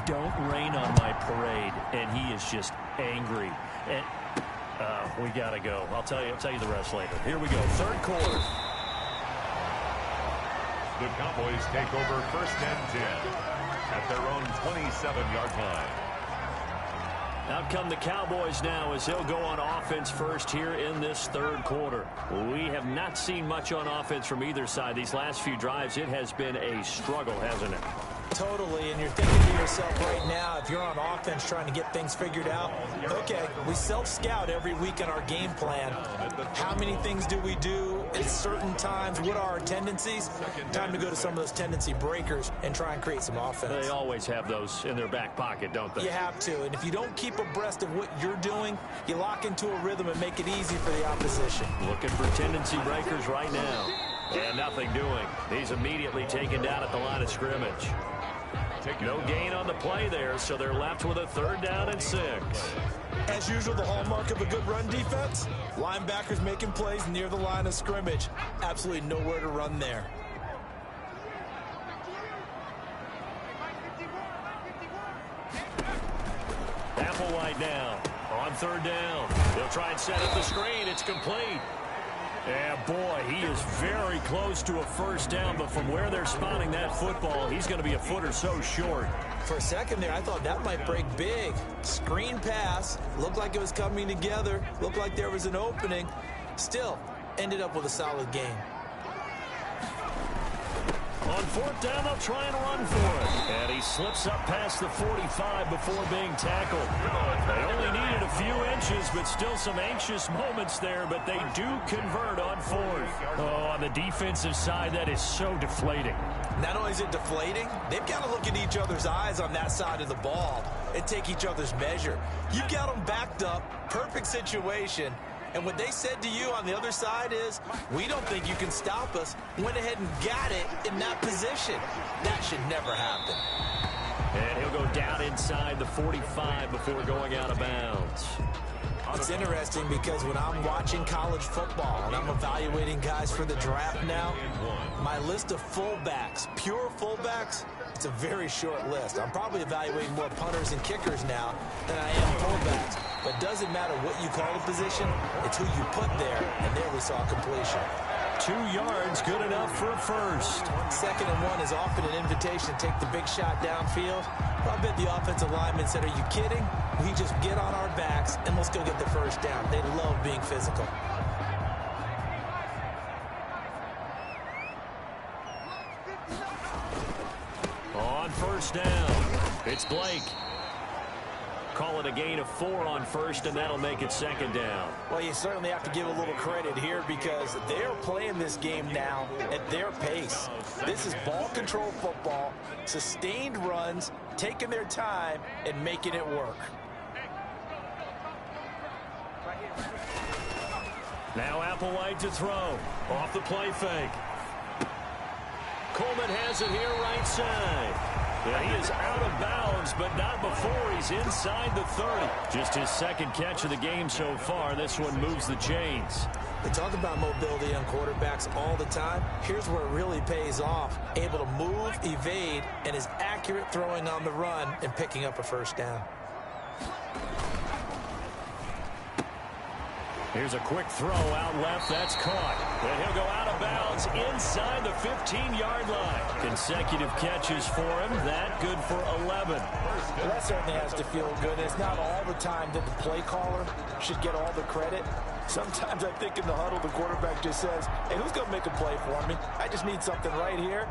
"Don't rain on my parade," and he is just angry. And we got to go. I'll tell you the rest later. Here we go, third quarter. The Cowboys take over 1st and 10 at their own 27-yard line. Out come the Cowboys now as he'll go on offense first here in this third quarter. We have not seen much on offense from either side. These last few drives, it has been a struggle, hasn't it? Totally, and you're thinking to yourself right now, if you're on offense trying to get things figured out, okay, we self-scout every week in our game plan. How many things do we do at certain times? What are our tendencies? Time to go to some of those tendency breakers and try and create some offense. They always have those in their back pocket, don't they? You have to, and if you don't keep abreast of what you're doing, you lock into a rhythm and make it easy for the opposition. Looking for tendency breakers right now. And nothing doing. He's immediately taken down at the line of scrimmage. No gain on the play there, so they're left with a 3rd down and 6. As usual, the hallmark of a good run defense, linebackers making plays near the line of scrimmage. Absolutely nowhere to run there. Applewhite now on 3rd down. They'll try and set up the screen. It's complete. Yeah, boy, he is very close to a 1st down, but from where they're spotting that football, he's going to be a foot or so short. For a second there, I thought that might break big. Screen pass, looked like it was coming together, looked like there was an opening. Still, ended up with a solid game. On 4th down, they'll try and run for it. And he slips up past the 45 before being tackled. They only needed a few inches, but still some anxious moments there, but they do convert on 4th. Oh, on the defensive side, that is so deflating. Not only is it deflating, they've got to look in each other's eyes on that side of the ball and take each other's measure. You've got them backed up, perfect situation. And what they said to you on the other side is, we don't think you can stop us. Went ahead and got it in that position. That should never happen. And he'll go down inside the 45 before going out of bounds. It's interesting because when I'm watching college football and I'm evaluating guys for the draft now, my list of fullbacks, pure fullbacks, it's a very short list. I'm probably evaluating more punters and kickers now than I am fullbacks. But it doesn't matter what you call the position, it's who you put there, and there we saw completion. 2 yards, good enough for a 1st. 2nd and 1 is often an invitation to take the big shot downfield. I bet the offensive lineman said, "Are you kidding? We just get on our backs and let's go get the 1st down." They love being physical. On 1st down, it's Blake. Call it a gain of 4 on 1st, and that'll make it 2nd down. Well, you certainly have to give a little credit here because they're playing this game now at their pace. This is ball control football, sustained runs, taking their time, and making it work. Now Applewhite to throw. Off the play fake. Coleman has it here right side. Yeah, he is out of bounds, but not before he's inside the 30. Just his 2nd catch of the game so far. This one moves the chains. They talk about mobility on quarterbacks all the time. Here's where it really pays off. Able to move, evade, and is accurate throwing on the run and picking up a 1st down. Here's a quick throw out left. That's caught. And he'll go out of bounds inside the 15-yard line. Consecutive catches for him. That good for 11. Well, that certainly has to feel good. It's not all the time that the play caller should get all the credit. Sometimes I think in the huddle, the quarterback just says, "Hey, who's going to make a play for me? I just need something right here."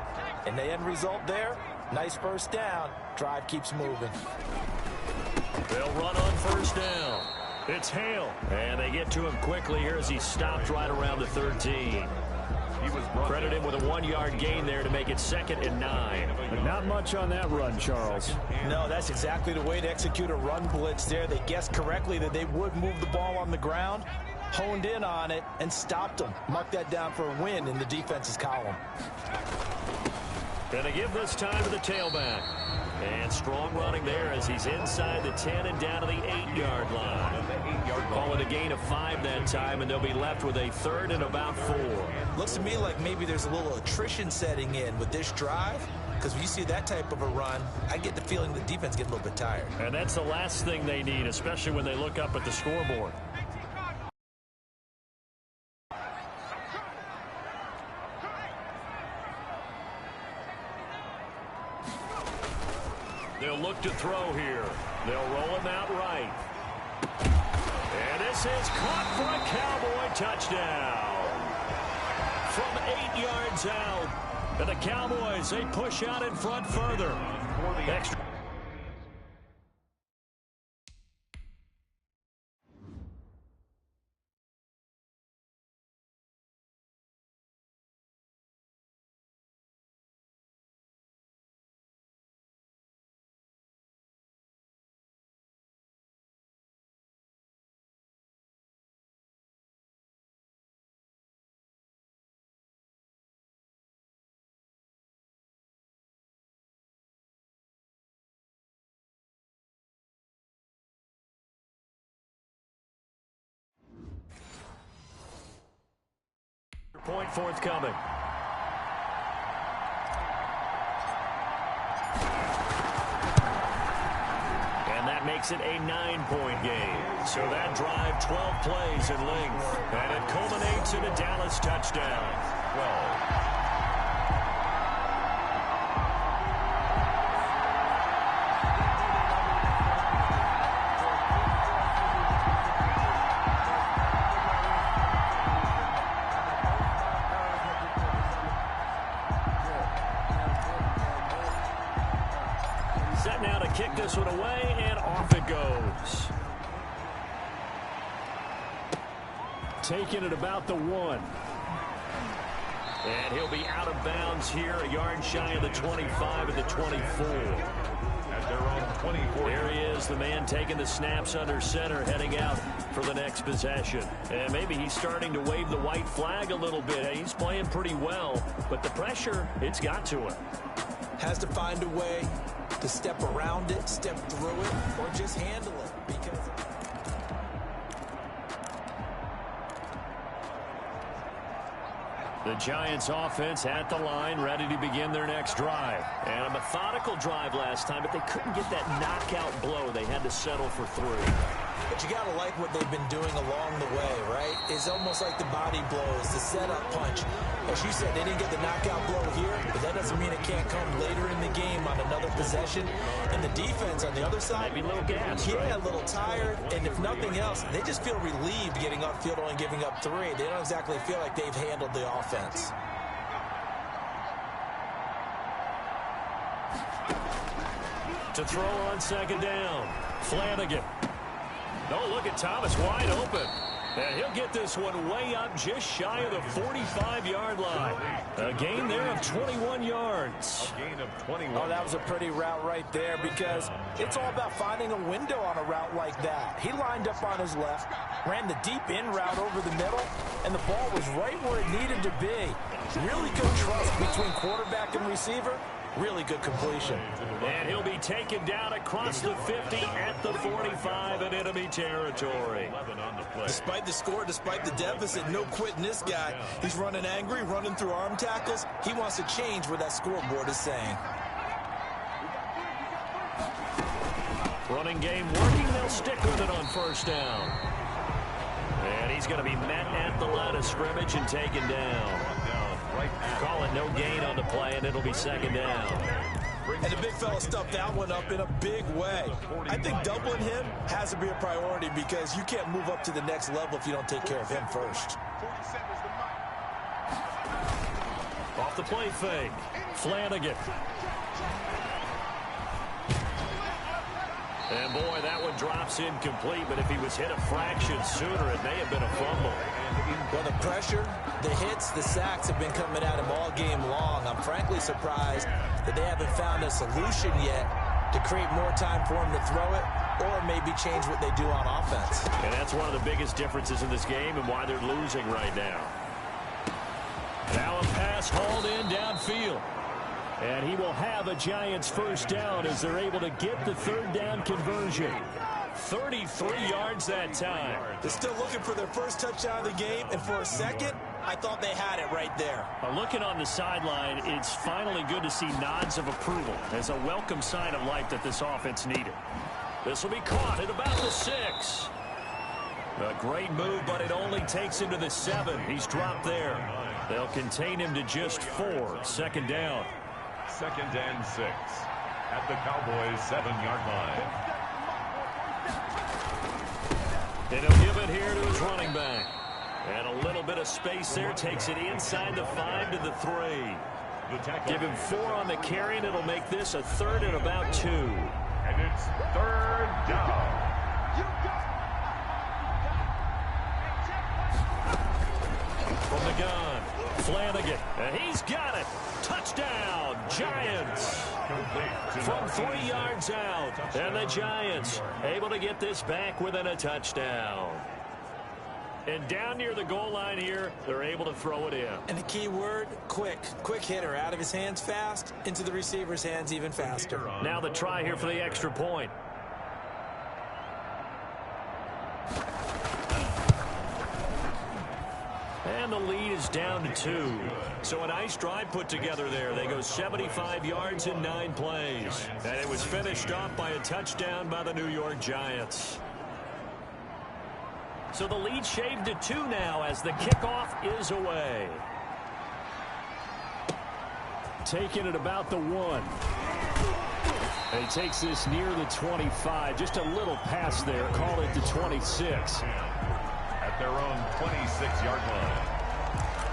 And the end result there, nice 1st down. Drive keeps moving. They'll run on 1st down. It's Hale. And they get to him quickly here as he stopped right around the 13. Credit him with a 1-yard gain there to make it 2nd and 9. But not much on that run, Charles. No, that's exactly the way to execute a run blitz there. They guessed correctly that they would move the ball on the ground, honed in on it, and stopped them. Mark that down for a win in the defense's column. Gonna give this time to the tailback. And strong running there as he's inside the 10 and down to the 8-yard line. Call it a gain of 5 that time, and they'll be left with a 3rd and about 4. Looks to me like maybe there's a little attrition setting in with this drive, because when you see that type of a run, I get the feeling the defense gets a little bit tired. And that's the last thing they need, especially when they look up at the scoreboard. They'll look to throw here. They'll roll him out right. And this is caught for a Cowboy touchdown. From 8 yards out. And the Cowboys, they push out in front further. Extra. Point forthcoming. And that makes it a 9-point game. So that drive, 12 plays in length. And it culminates in a Dallas touchdown. 12. Set now to kick this one away, and off it goes. Taking it about the 1. And he'll be out of bounds here, a yard shy of the 25 and the 24. At their own 24. There he is, the man taking the snaps under center, heading out for the next possession. And maybe he's starting to wave the white flag a little bit. He's playing pretty well, but the pressure, it's got to him. Has to find a way to step around it, step through it, or just handle it. Because the Giants offense at the line, ready to begin their next drive. And a methodical drive last time, but they couldn't get that knockout blow. They had to settle for 3. But you got to like what they've been doing along the way, right? It's almost like the body blows, the setup punch. As you said, they didn't get the knockout blow here, but that doesn't mean it can't come later in the game on another possession. And the defense on the other side, maybe a little gas, yeah, right? a little tired. And if nothing else, they just feel relieved getting upfield and giving up 3. They don't exactly feel like they've handled the offense. To throw on 2nd down, Flanagan. Oh, look at Thomas wide open. And he'll get this one way up just shy of the 45-yard line. A gain there of 21 yards. A gain of 21. Oh, that was a pretty route right there because it's all about finding a window on a route like that. He lined up on his left, ran the deep in route over the middle, and the ball was right where it needed to be. Really good trust between quarterback and receiver. Really good completion. And he'll be taken down across the 50 at the 45 in enemy territory. Despite the score, despite the deficit, no quitting this guy. He's running angry, running through arm tackles. He wants to change what that scoreboard is saying. Running game working. They'll stick with it on 1st down. And he's going to be met at the line of scrimmage and taken down. Call it no gain on the play, and it'll be 2nd down. And the big fella stuffed that one up in a big way. I think doubling him has to be a priority because you can't move up to the next level if you don't take care of him first. Off the play fake, Flanagan. And, boy, that one drops incomplete, but if he was hit a fraction sooner, it may have been a fumble. Well, the pressure, the hits, the sacks have been coming at him all game long. I'm frankly surprised that they haven't found a solution yet to create more time for him to throw it or maybe change what they do on offense. And that's one of the biggest differences in this game and why they're losing right now. Now a pass hauled in downfield. And he will have a Giants first down as they're able to get the third down conversion. 33 yards that time. They're still looking for their first touchdown of the game, and for a second, I thought they had it right there. Looking on the sideline, it's finally good to see nods of approval as a welcome sign of life that this offense needed. This will be caught at about the 6. A great move, but it only takes him to the 7. He's dropped there. They'll contain him to just 4. Second down. 2nd and 6 at the Cowboys' 7-yard line. And he'll give it here to his running back. And a little bit of space there takes it inside the 5 to the 3. Give him 4 on the carry, and it'll make this a 3rd and about 2. And it's 3rd down. From the gun, Flanagan, and he's got it. Touchdown, Giants. From 3 yards out, and the Giants able to get this back within a touchdown. And down near the goal line here, they're able to throw it in. And the key word, quick. Quick hitter, out of his hands fast, into the receiver's hands even faster. Now the try here for the extra point. And the lead is down to 2. So a nice drive put together there. They go 75 yards in 9 plays. And it was finished off by a touchdown by the New York Giants. So the lead shaved to 2 now as the kickoff is away. Taking it about the 1. And he takes this near the 25. Just a little pass there. Call it the 26. At their own 26-yard line.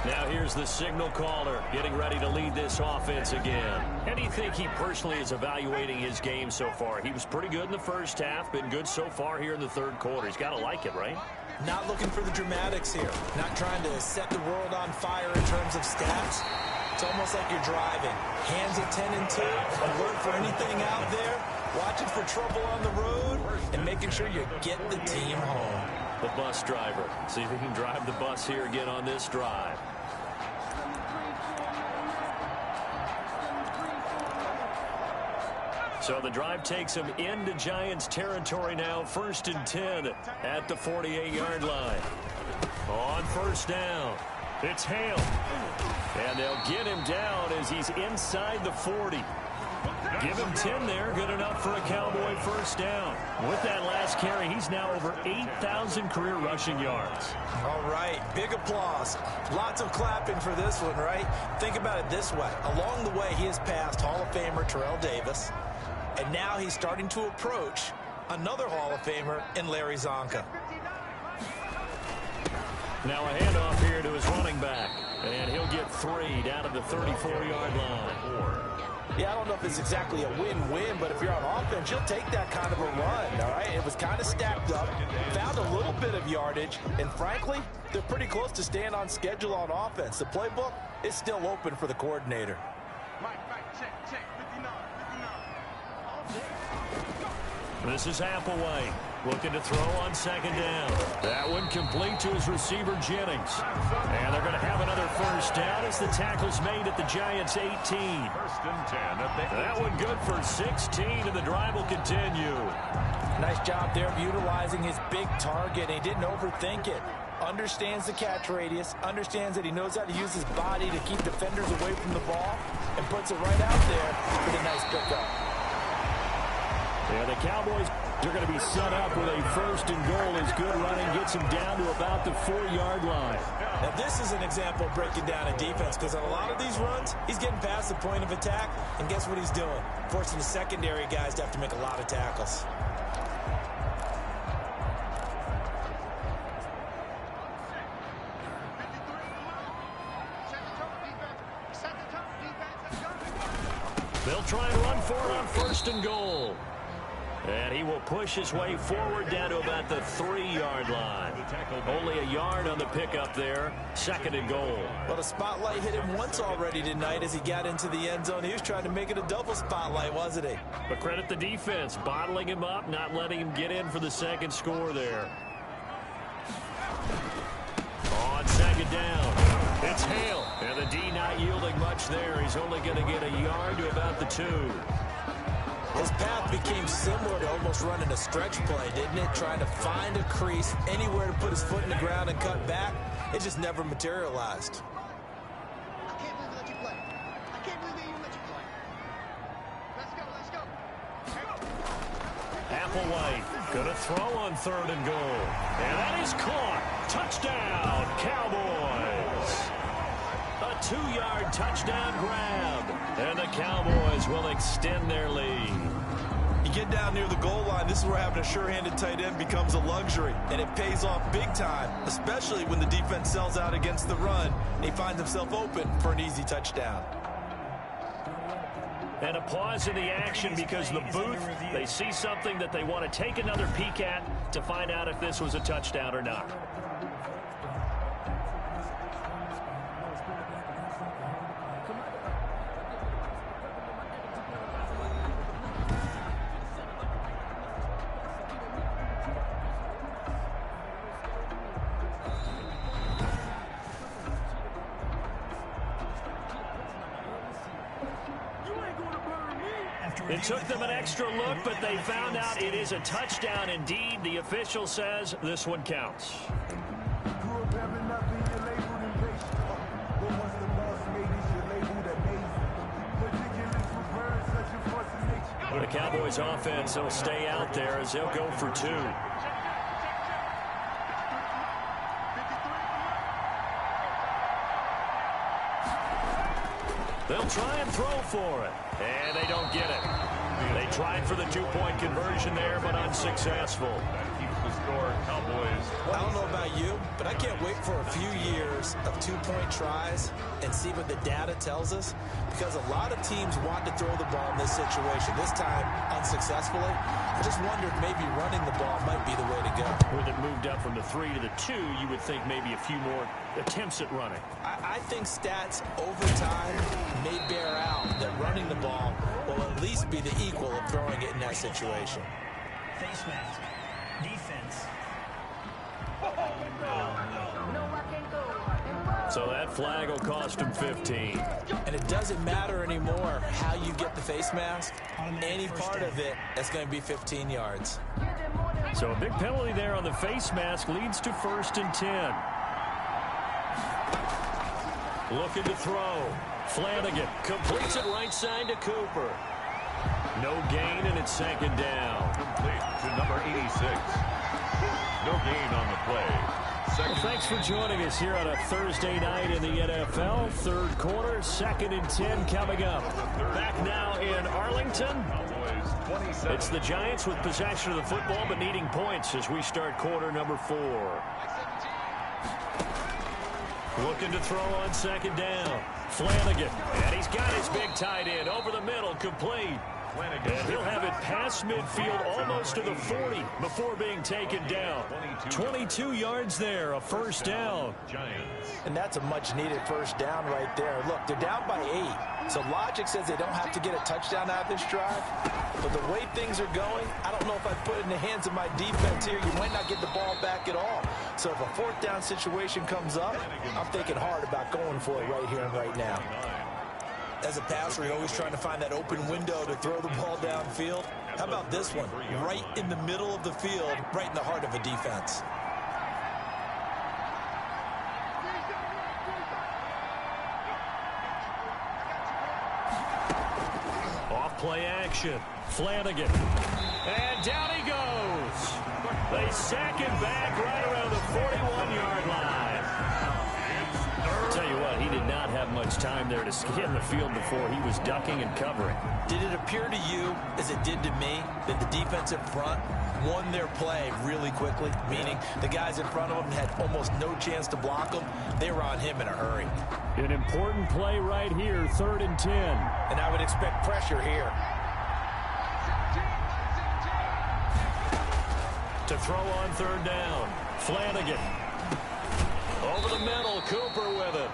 Now here's the signal caller getting ready to lead this offense again. How do you think he personally is evaluating his game so far? He was pretty good in the first half, been good so far here in the 3rd quarter. He's got to like it, right? Not looking for the dramatics here. Not trying to set the world on fire in terms of stats. It's almost like you're driving. Hands at 10 and 2. Alert for anything out there. Watching for trouble on the road. And making sure you get the team home. The bus driver. See if he can drive the bus here again on this drive. So the drive takes him into Giants territory now. 1st and 10 at the 48-yard line. On 1st down, it's Hale. And they'll get him down as he's inside the 40. Give him 10 there. Good enough for a Cowboy 1st down. With that last carry, he's now over 8,000 career rushing yards. All right, big applause. Lots of clapping for this one, right? Think about it this way. Along the way, he has passed Hall of Famer Terrell Davis. And now he's starting to approach another Hall of Famer in Larry Zonka. Now a handoff here to his running back. And he'll get 3 down to the 34-yard line. Yeah, I don't know if it's exactly a win-win, but if you're on offense, you'll take that kind of a run, all right? It was kind of stacked up, found a little bit of yardage, and frankly, they're pretty close to staying on schedule on offense. The playbook is still open for the coordinator. This is Applewhite looking to throw on 2nd down. That one complete to his receiver, Jennings. And they're going to have another 1st down as the tackle's made at the Giants' 18. 1st and 10. That one good for 16, and the drive will continue. Nice job there of utilizing his big target. He didn't overthink it. Understands the catch radius, understands that he knows how to use his body to keep defenders away from the ball, and puts it right out there with a nice pickup. Yeah, the Cowboys are going to be set up with a 1st and goal as good running gets him down to about the 4-yard line. Now, this is an example of breaking down a defense because on a lot of these runs, he's getting past the point of attack, and guess what he's doing? Forcing the secondary guys to have to make a lot of tackles. They'll try and run for it on 1st and goal. And he will push his way forward down to about the 3-yard line. Only a yard on the pickup there. 2nd and goal. Well, the spotlight hit him once already tonight as he got into the end zone. He was trying to make it a double spotlight, wasn't he? But credit the defense, bottling him up, not letting him get in for the 2nd score there. On 2nd down, it's Hale. And the D not yielding much there. He's only going to get a yard to about the 2. His path became similar to almost running a stretch play, didn't it? Trying to find a crease, anywhere to put his foot in the ground and cut back. It just never materialized. I can't believe they let you play. I can't believe they even let you play. Let's go, let's go. Applewhite going to throw on 3rd and goal. And that is caught. Touchdown, Cowboys. A 2-yard touchdown grab. And the Cowboys will extend their lead. You get down near the goal line, this is where having a sure-handed tight end becomes a luxury. And it pays off big time, especially when the defense sells out against the run. And he finds himself open for an easy touchdown. And a pause in the action because the booth, they see something that they want to take another peek at to find out if this was a touchdown or not. It took them an extra look, but they found out it is a touchdown indeed. The official says this one counts. The Cowboys offense will stay out there as they'll go for 2. They'll try and throw for it, and they don't get it. They tried for the 2-point conversion there, but unsuccessful. That keeps the score, Cowboys. I don't know about you, but I can't wait for a few years of 2-point tries and see what the data tells us, because a lot of teams want to throw the ball in this situation. This time, unsuccessfully. I just wonder if maybe running the ball might be the way to go. With it moved up from the 3 to the 2, you would think maybe a few more attempts at running. I think stats over time may bear out that running the ball will at least be the equal of throwing it in that situation. Face mask. Defense. So that flag will cost him 15. And it doesn't matter anymore how you get the face mask. Any part of it, that's going to be 15 yards. So a big penalty there on the face mask leads to 1st and 10. Looking to throw. Flanagan completes it right side to Cooper. No gain, and it's 2nd down. Complete to number 86. No gain on the play. Well, thanks for joining us here on a Thursday night in the NFL. 3rd quarter, 2nd and 10 coming up. Back now in Arlington. It's the Giants with possession of the football but needing points as we start quarter number 4. Looking to throw on 2nd down. Flanagan, and he's got his big tight end over the middle, complete. And he'll have it past midfield almost to the 40 before being taken down. 22 yards there, a 1st down. And that's a much-needed 1st down right there. Look, they're down by 8. So logic says they don't have to get a touchdown out of this drive. But the way things are going, I don't know if I put it in the hands of my defense here. You might not get the ball back at all. So if a 4th down situation comes up, I'm thinking hard about going for it right here and right now. As a passer, you're always trying to find that open window to throw the ball downfield. How about this one? Right in the middle of the field, right in the heart of a defense. Off-play action. Flanagan. And down he goes. They sack him back right around the 41-yard line. Tell you what, he did not have much time there to scan the field before he was ducking and covering. Did it appear to you, as it did to me, that the defensive front won their play really quickly? Meaning the guys in front of them had almost no chance to block them. They were on him in a hurry. An important play right here, 3rd and 10. And I would expect pressure here. To throw on third down. Flanagan. Over the middle, Cooper with it.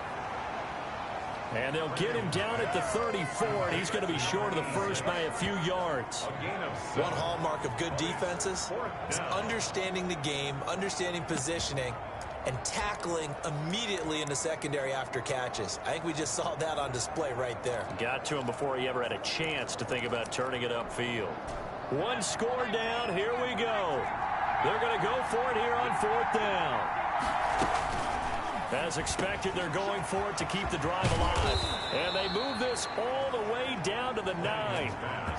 And they'll get him down at the 34, and he's going to be short of the first by a few yards. One hallmark of good defenses is understanding the game, understanding positioning, and tackling immediately in the secondary after catches. I think we just saw that on display right there. Got to him before he ever had a chance to think about turning it upfield. One score down. Here we go. They're going to go for it here on fourth down. As expected, they're going for it to keep the drive alive. And they move this all the way down to the 9.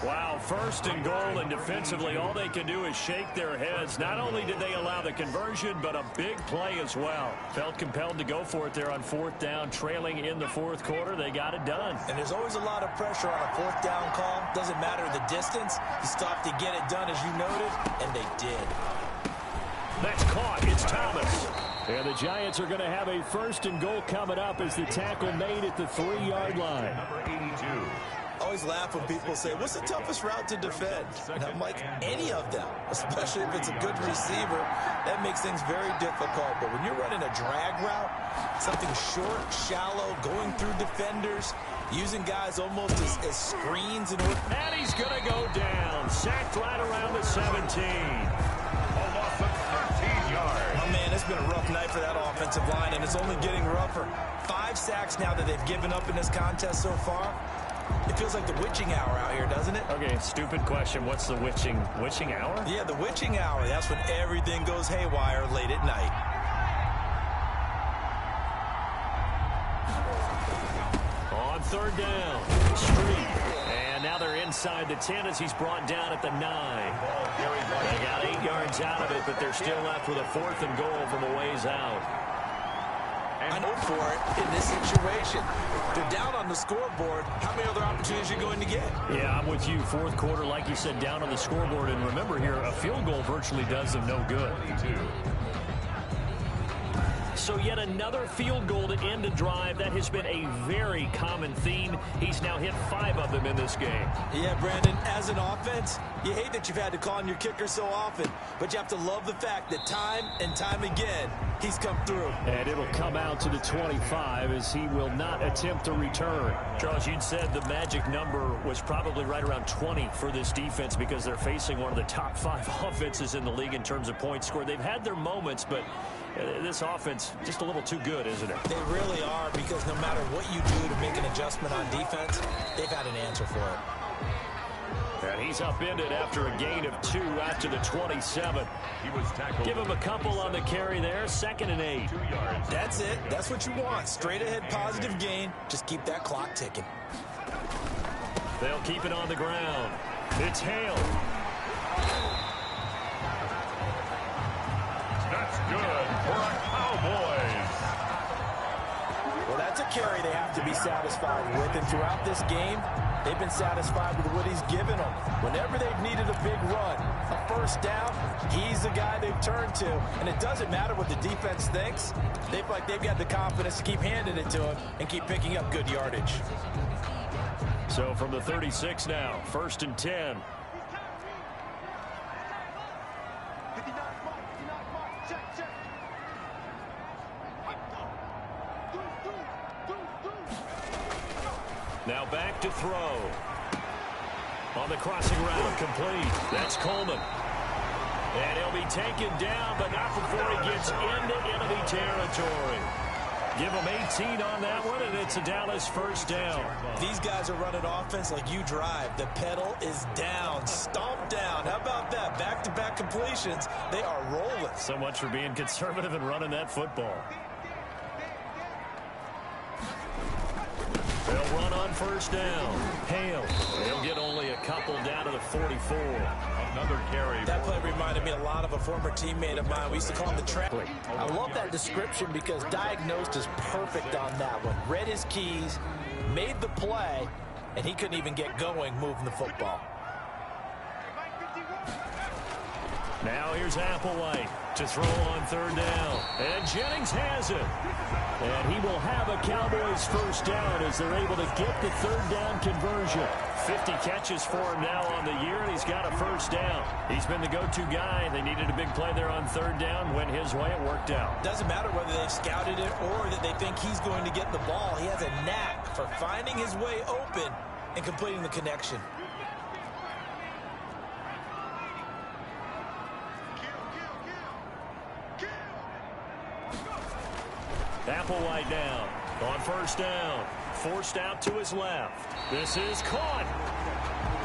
Wow, first and goal, and defensively, all they can do is shake their heads. Not only did they allow the conversion, but a big play as well. Felt compelled to go for it there on fourth down, trailing in the fourth quarter. They got it done. And there's always a lot of pressure on a fourth down call. Doesn't matter the distance. You stop to get it done, as you noted, and they did. That's caught. It's Thomas. And the Giants are going to have a first and goal coming up as the tackle made at the 3-yard line. Number 82. I always laugh when people say, what's the toughest route to defend? And I'm like, any of them, especially if it's a good receiver. That makes things very difficult. But when you're running a drag route, something short, shallow, going through defenders, using guys almost as screens in order. And he's going to go down. Sacked right around the 17. Oh, man, it's been a rough night for that offensive line, and it's only getting rougher. 5 sacks now that they've given up in this contest so far. It feels like the witching hour out here, doesn't it? Okay, stupid question. What's the witching hour? Yeah, the witching hour. That's when everything goes haywire late at night. On third down, Street. And now they're inside the 10 as he's brought down at the 9. They got 8 yards out of it, but they're still left with a fourth and goal from a ways out. I know for it in this situation. They're down on the scoreboard. How many other opportunities are you going to get? Yeah, I'm with you. Fourth quarter, like you said, down on the scoreboard. And remember here, a field goal virtually does them no good. So yet another field goal to end a drive. That has been a very common theme. He's now hit 5 of them in this game. Yeah, Brandon, as an offense, you hate that you've had to call on your kicker so often, but you have to love the fact that time and time again, he's come through. And it'll come out to the 25 as he will not attempt to return. Charles, you'd said the magic number was probably right around 20 for this defense because they're facing one of the top 5 offenses in the league in terms of points scored. They've had their moments, but this offense just a little too good, isn't it? They really are, because no matter what you do to make an adjustment on defense, they've had an answer for it. And he's upended after a gain of 2 out to the 27. He was tackled. Give him a couple on the carry there. 2nd and 8. 2 yards. That's it. That's what you want. Straight ahead positive gain. Just keep that clock ticking. They'll keep it on the ground. It's Hale. That's good for our Cowboys. Well, that's a carry they have to be satisfied with. And throughout this game, they've been satisfied with what he's given them. Whenever they've needed a big run, a first down, he's the guy they've turned to. And it doesn't matter what the defense thinks. They feel like they've got the confidence to keep handing it to him and keep picking up good yardage. So from the 36 now, 1st and 10. Now back to throw. On the crossing route, complete. That's Coleman. And he'll be taken down, but not before he gets into enemy territory. Give him 18 on that one, and it's a Dallas first down. These guys are running offense like you drive. The pedal is down, stomped down. How about that? Back-to-back completions. They are rolling. So much for being conservative and running that football. They'll run on first down. Hale. They'll get only a couple down to the 44. Another carry. That play reminded me a lot of a former teammate of mine. We used to call him the trap. I love that description because diagnosed is perfect on that one. Read his keys, made the play, and he couldn't even get going moving the football. Now here's Applewhite to throw on third down. And Jennings has it. And he will have a Cowboys first down as they're able to get the third down conversion. 50 catches for him now on the year, and he's got a first down. He's been the go-to guy. They needed a big play there on third down. Went his way. It worked out. Doesn't matter whether they've scouted it or that they think he's going to get the ball. He has a knack for finding his way open and completing the connection. Applewhite down on first down. Forced out to his left. This is caught.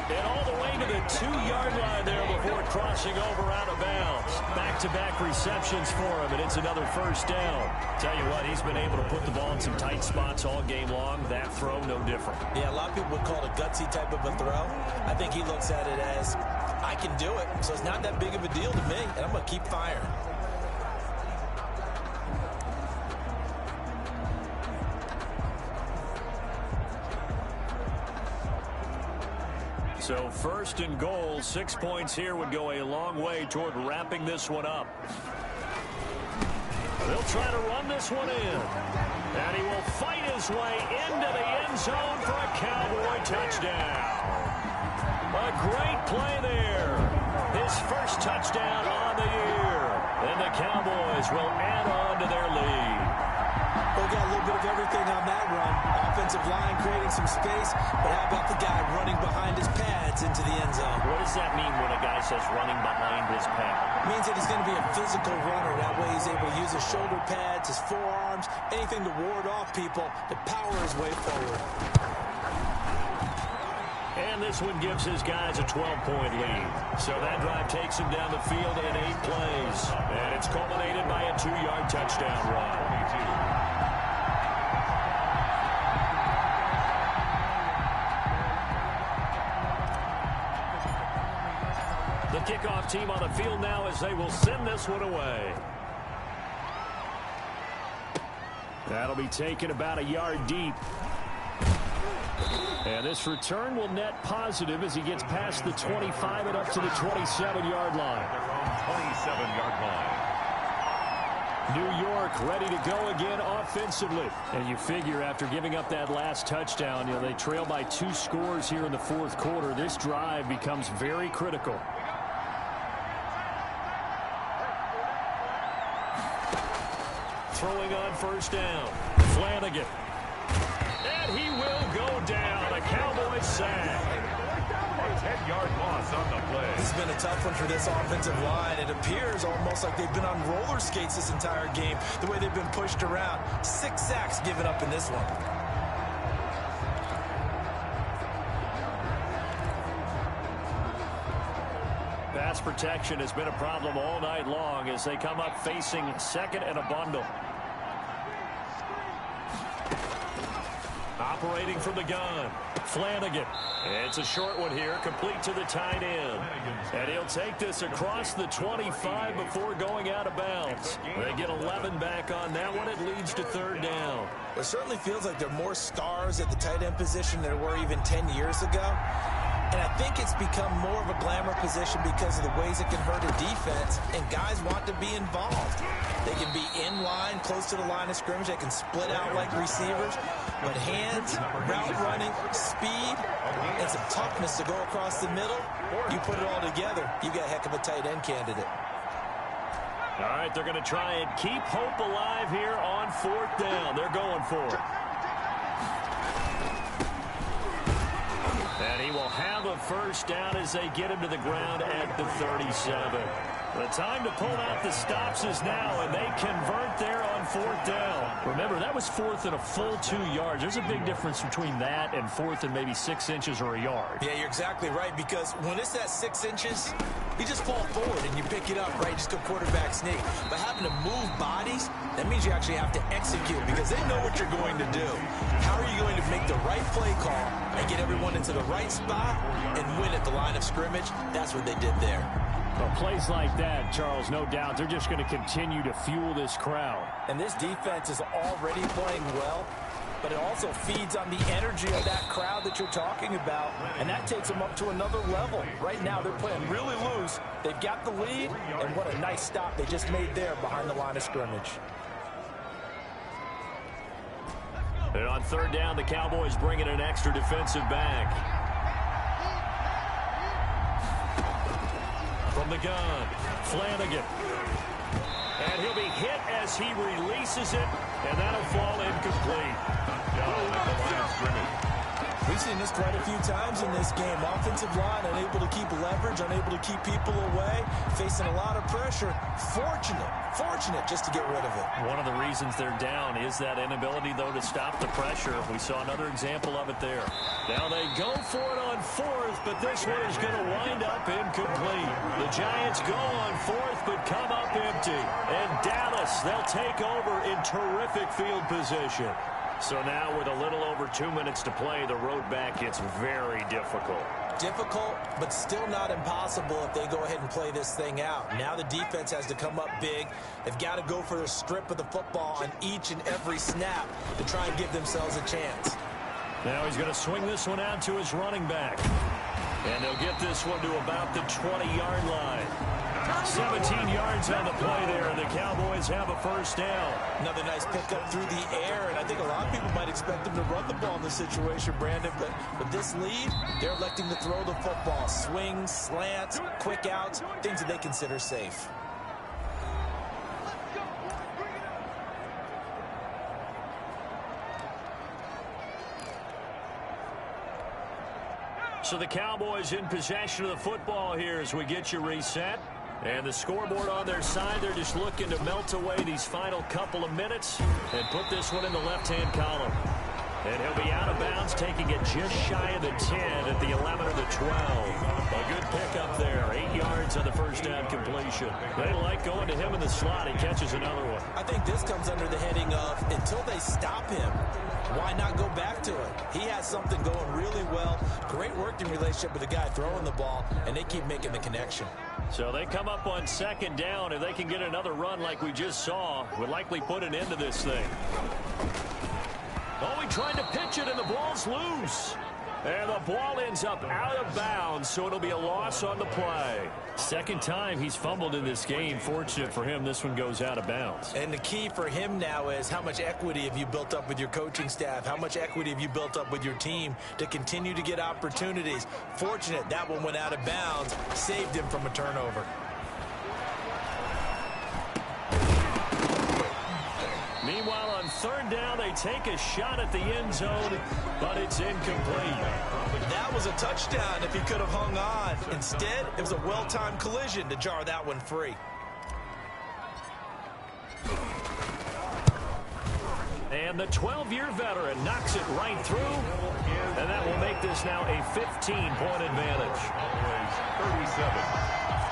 And all the way to the 2-yard line there before crossing over out of bounds. Back-to-back receptions for him, and it's another first down. Tell you what, he's been able to put the ball in some tight spots all game long. That throw, no different. Yeah, a lot of people would call it a gutsy type of a throw. I think he looks at it as, I can do it, so it's not that big of a deal to me, and I'm going to keep firing. So first and goal, 6 points here would go a long way toward wrapping this one up. They'll try to run this one in. And he will fight his way into the end zone for a Cowboy touchdown. A great play there. His first touchdown on the year. And the Cowboys will add on to their lead. They got a little bit of everything on that run. Offensive line creating some space, but how about the guy running behind his pads into the end zone? What does that mean when a guy says running behind his pad? It means that he's going to be a physical runner. That way he's able to use his shoulder pads, his forearms, anything to ward off people to power his way forward. And this one gives his guys a 12-point lead. So that drive takes him down the field in 8 plays. And it's culminated by a 2-yard touchdown run. The kickoff team on the field now as they will send this one away. That'll be taken about a yard deep. And this return will net positive as he gets past the 25 and up to the 27-yard line. 27-yard line. New York ready to go again offensively. And you figure after giving up that last touchdown, they trail by 2 scores here in the fourth quarter. This drive becomes very critical. Throwing on first down. Flanagan. And he will go down. A Cowboys sack. A 10-yard loss on the play. This has been a tough one for this offensive line. It appears almost like they've been on roller skates this entire game, the way they've been pushed around. 6 sacks given up in this one. Pass protection has been a problem all night long as they come up facing second and a bundle. Operating from the gun, Flanagan. It's a short one here, complete to the tight end. And he'll take this across the 25 before going out of bounds. They get 11 back on that one. It leads to third down. It certainly feels like there are more stars at the tight end position than there were even 10 years ago. And I think it's become more of a glamour position because of the ways it can hurt a defense, and guys want to be involved. They can be in line, close to the line of scrimmage. They can split out like receivers. But hands, route running, speed, and some toughness to go across the middle, you put it all together, you got a heck of a tight end candidate. All right, they're going to try and keep hope alive here on fourth down. They're going for it. And he will have a first down as they get him to the ground at the 37. The time to pull out the stops is now, and they convert there on fourth down. Remember, that was fourth and a full 2 yards. There's a big difference between that and fourth and maybe 6 inches or a yard. Yeah, you're exactly right, because when it's that 6 inches, you just fall forward and you pick it up, right? Just go quarterback sneak. But having to move bodies, that means you actually have to execute because they know what you're going to do. How are you going to make the right play call and get everyone into the right spot and win at the line of scrimmage? That's what they did there. Well, plays like that, Charles, no doubt, they're just going to continue to fuel this crowd. And this defense is already playing well, but it also feeds on the energy of that crowd that you're talking about, and that takes them up to another level. Right now, they're playing really loose. They've got the lead, and what a nice stop they just made there behind the line of scrimmage. And on third down, the Cowboys bring in an extra defensive back. From the gun, Flanagan. And he'll be hit as he releases it, and that'll fall incomplete. Down at the line of scrimmage. We've seen this quite a few times in this game. Offensive line unable to keep leverage, unable to keep people away, facing a lot of pressure. Fortunate just to get rid of it. One of the reasons they're down is that inability, though, to stop the pressure. We saw another example of it there. Now they go for it on fourth, but this one is going to wind up incomplete. The Giants go on fourth, but come up empty. And Dallas, they'll take over in terrific field position. So now with a little over 2 minutes to play, the road back gets very difficult. Difficult, but still not impossible if they go ahead and play this thing out. Now the defense has to come up big. They've got to go for a strip of the football on each and every snap to try and give themselves a chance. Now he's going to swing this one out to his running back. And they'll get this one to about the 20-yard line. 17 yards on the play there, and the Cowboys have a first down. Another nice pickup through the air, and I think a lot of people might expect them to run the ball in this situation, Brandon, but with this lead, they're electing to throw the football. Swings, slants, quick outs, things that they consider safe. So the Cowboys in possession of the football here as we get you reset. And the scoreboard on their side, they're just looking to melt away these final couple of minutes and put this one in the left-hand column. And he'll be out of bounds, taking it just shy of the 10 at the 11 or the 12. A good pickup there, 8 yards on the first down completion. They like going to him in the slot. He catches another one. I think this comes under the heading of until they stop him, why not go back to it? He has something going really well. Great working relationship with the guy throwing the ball, and they keep making the connection. So they come up on second down. If they can get another run like we just saw, would likely put an end to this thing. Oh, he tried to pitch it, and the ball's loose. And the ball ends up out of bounds, so it'll be a loss on the play. Second time he's fumbled in this game. Fortunate for him, this one goes out of bounds. And the key for him now is how much equity have you built up with your coaching staff? How much equity have you built up with your team to continue to get opportunities? Fortunate that one went out of bounds, saved him from a turnover. Meanwhile, on third down, they take a shot at the end zone, but it's incomplete. That was a touchdown if he could have hung on. Instead, it was a well-timed collision to jar that one free. And the 12-year veteran knocks it right through, and that will make this now a 15-point advantage. Cowboys 37,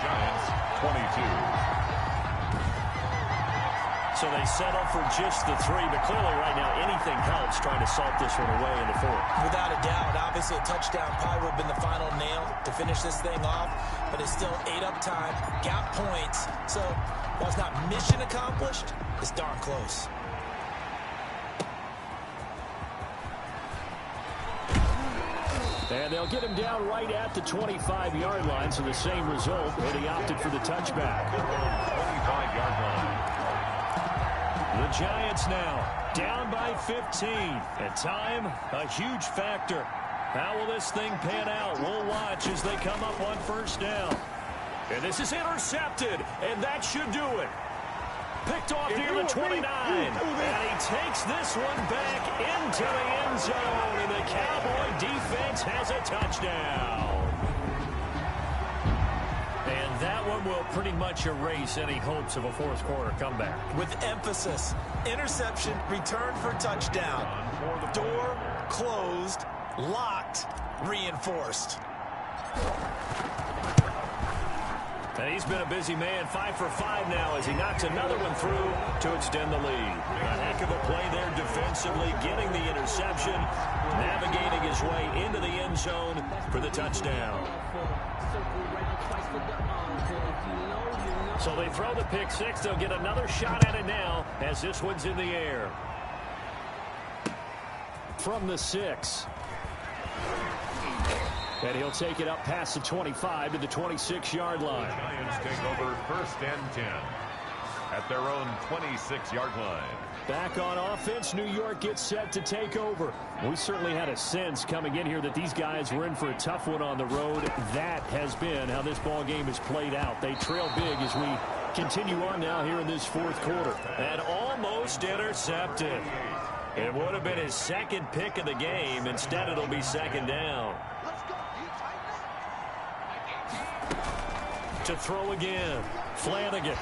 Giants 22. So they settle for just the 3, but clearly right now anything helps trying to salt this one away in the fourth. Without a doubt, obviously a touchdown probably would have been the final nail to finish this thing off, but it's still 8 up time, got points. So while it's not mission accomplished, it's darn close. And they'll get him down right at the 25-yard line, so the same result, but he opted for the touchback. 25-yard line. The Giants now down by 15. And time, a huge factor. How will this thing pan out? We'll watch as they come up on first down. And this is intercepted, and that should do it. Picked off near the 29. And he takes this one back into the end zone. And the Cowboy defense has a touchdown. And that one will pretty much erase any hopes of a fourth quarter comeback. With emphasis, interception, return for touchdown. Door closed, locked, reinforced. And he's been a busy man, 5 for 5 now as he knocks another one through to extend the lead. A heck of a play there defensively, getting the interception, navigating his way into the end zone for the touchdown. So they throw the pick six. They'll get another shot at it now as this one's in the air. From the 6. And he'll take it up past the 25 to the 26-yard line. Giants take over first and 10. at their own 26-yard line. Back on offense, New York gets set to take over. We certainly had a sense coming in here that these guys were in for a tough one on the road. That has been how this ball game has played out. They trail big as we continue on now here in this fourth quarter. And almost intercepted. It would have been his second pick of the game. Instead, it'll be second down. To throw again, Flanagan.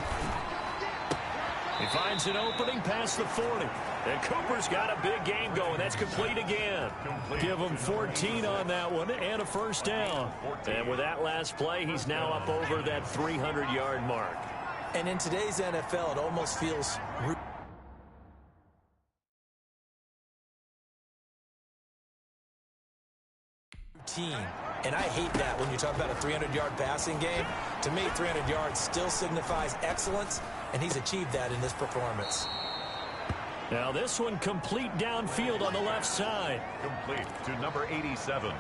He finds an opening past the 40. And Cooper's got a big game going. That's complete again. Give him 14 on that one and a first down. And with that last play, he's now up over that 300-yard mark. And in today's NFL, it almost feels routine. And I hate that when you talk about a 300-yard passing game. To me, 300 yards still signifies excellence, and he's achieved that in this performance. Now this one complete downfield on the left side. Complete to number 87.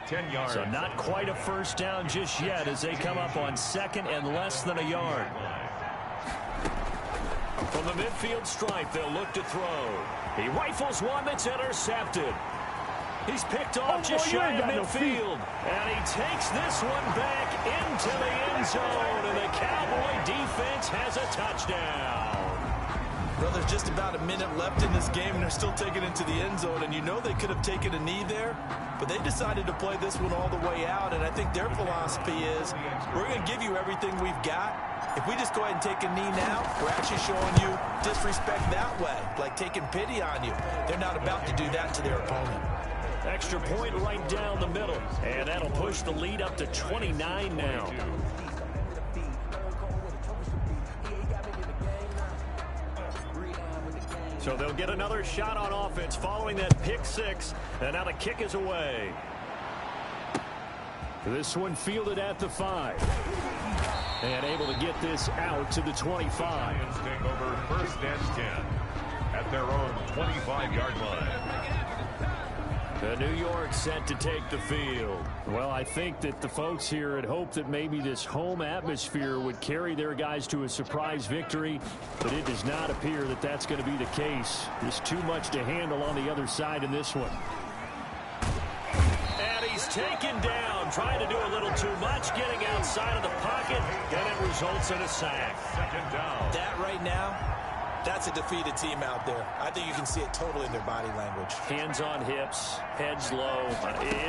10 yards. So not quite a first down just yet as they come up on second and less than a yard. From the midfield stripe, they'll look to throw. He rifles one that's intercepted. He's picked off just shy of midfield. And he takes this one back into the end zone. And the Cowboy defense has a touchdown. Well, there's just about a minute left in this game, and they're still taking it to the end zone. And you know they could have taken a knee there, but they decided to play this one all the way out. And I think their philosophy is, we're going to give you everything we've got. If we just go ahead and take a knee now, we're actually showing you disrespect that way, like taking pity on you. They're not about to do that to their opponent. Extra point right down the middle. And that'll push the lead up to 29 now. So they'll get another shot on offense following that pick six. And now the kick is away. This one fielded at the 5. And able to get this out to the 25. Lions take over first and 10 at their own 25-yard line. The New York set to take the field. Well, I think that the folks here had hoped that maybe this home atmosphere would carry their guys to a surprise victory, but it does not appear that that's going to be the case. There's too much to handle on the other side in this one. And he's taken down, trying to do a little too much, getting outside of the pocket, and it results in a sack. Second down. That right now, that's a defeated team out there. I think you can see it totally in their body language. Hands on hips, heads low.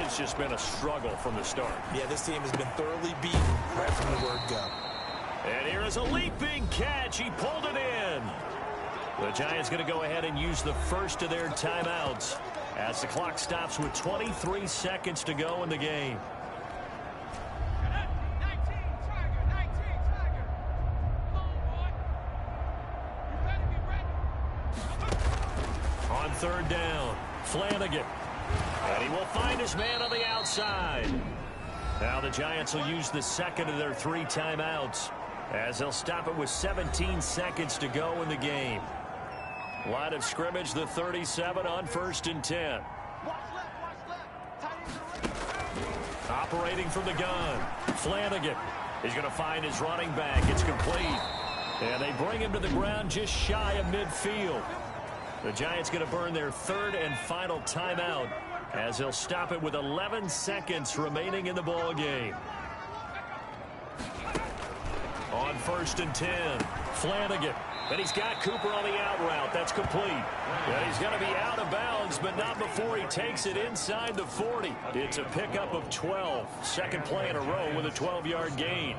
It's just been a struggle from the start. Yeah, this team has been thoroughly beaten right from the word go. And here is a leaping catch. He pulled it in. The Giants going to go ahead and use the first of their timeouts as the clock stops with 23 seconds to go in the game. On third down, Flanagan. And he will find his man on the outside. Now the Giants will use the second of their 3 timeouts as they'll stop it with 17 seconds to go in the game. Line of scrimmage, the 37 on first and 10. Operating from the gun, Flanagan. He's going to find his running back. It's complete. And they bring him to the ground just shy of midfield. The Giants going to burn their third and final timeout as they'll stop it with 11 seconds remaining in the ball game. On first and 10, Flanagan. And he's got Cooper on the out route. That's complete. And he's going to be out of bounds, but not before he takes it inside the 40. It's a pickup of 12. Second play in a row with a 12-yard gain.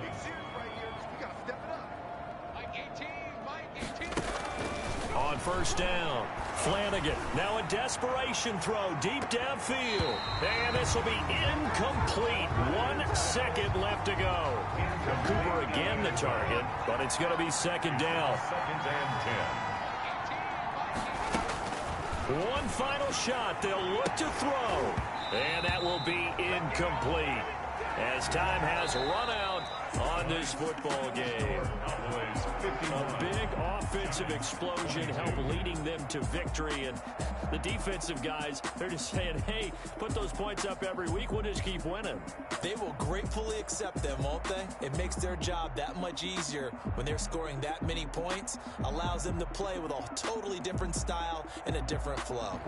On first down, Flanagan. Now a desperation throw deep downfield. And this will be incomplete. 1 second left to go. Cooper again the target, but it's going to be second down. Second and 10. One final shot. They'll look to throw. And that will be incomplete as time has run out on this football game. A big offensive explosion helped leading them to victory, and the defensive guys, they're just saying, hey, put those points up every week, we'll just keep winning. They will gratefully accept them, won't they? It makes their job that much easier when they're scoring that many points, allows them to play with a totally different style and a different flow.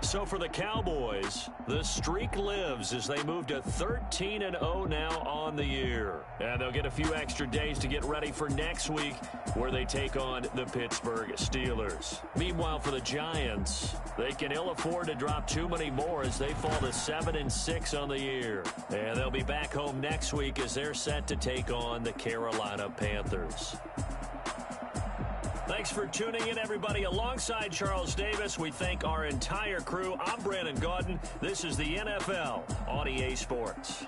So for the Cowboys, the streak lives as they move to 13-0 now on the year. And they'll get a few extra days to get ready for next week, where they take on the Pittsburgh Steelers. Meanwhile, for the Giants, they can ill afford to drop too many more as they fall to 7-6 on the year. And they'll be back home next week as they're set to take on the Carolina Panthers. Thanks for tuning in, everybody. Alongside Charles Davis, we thank our entire crew. I'm Brandon Gaudin. This is the NFL on EA Sports.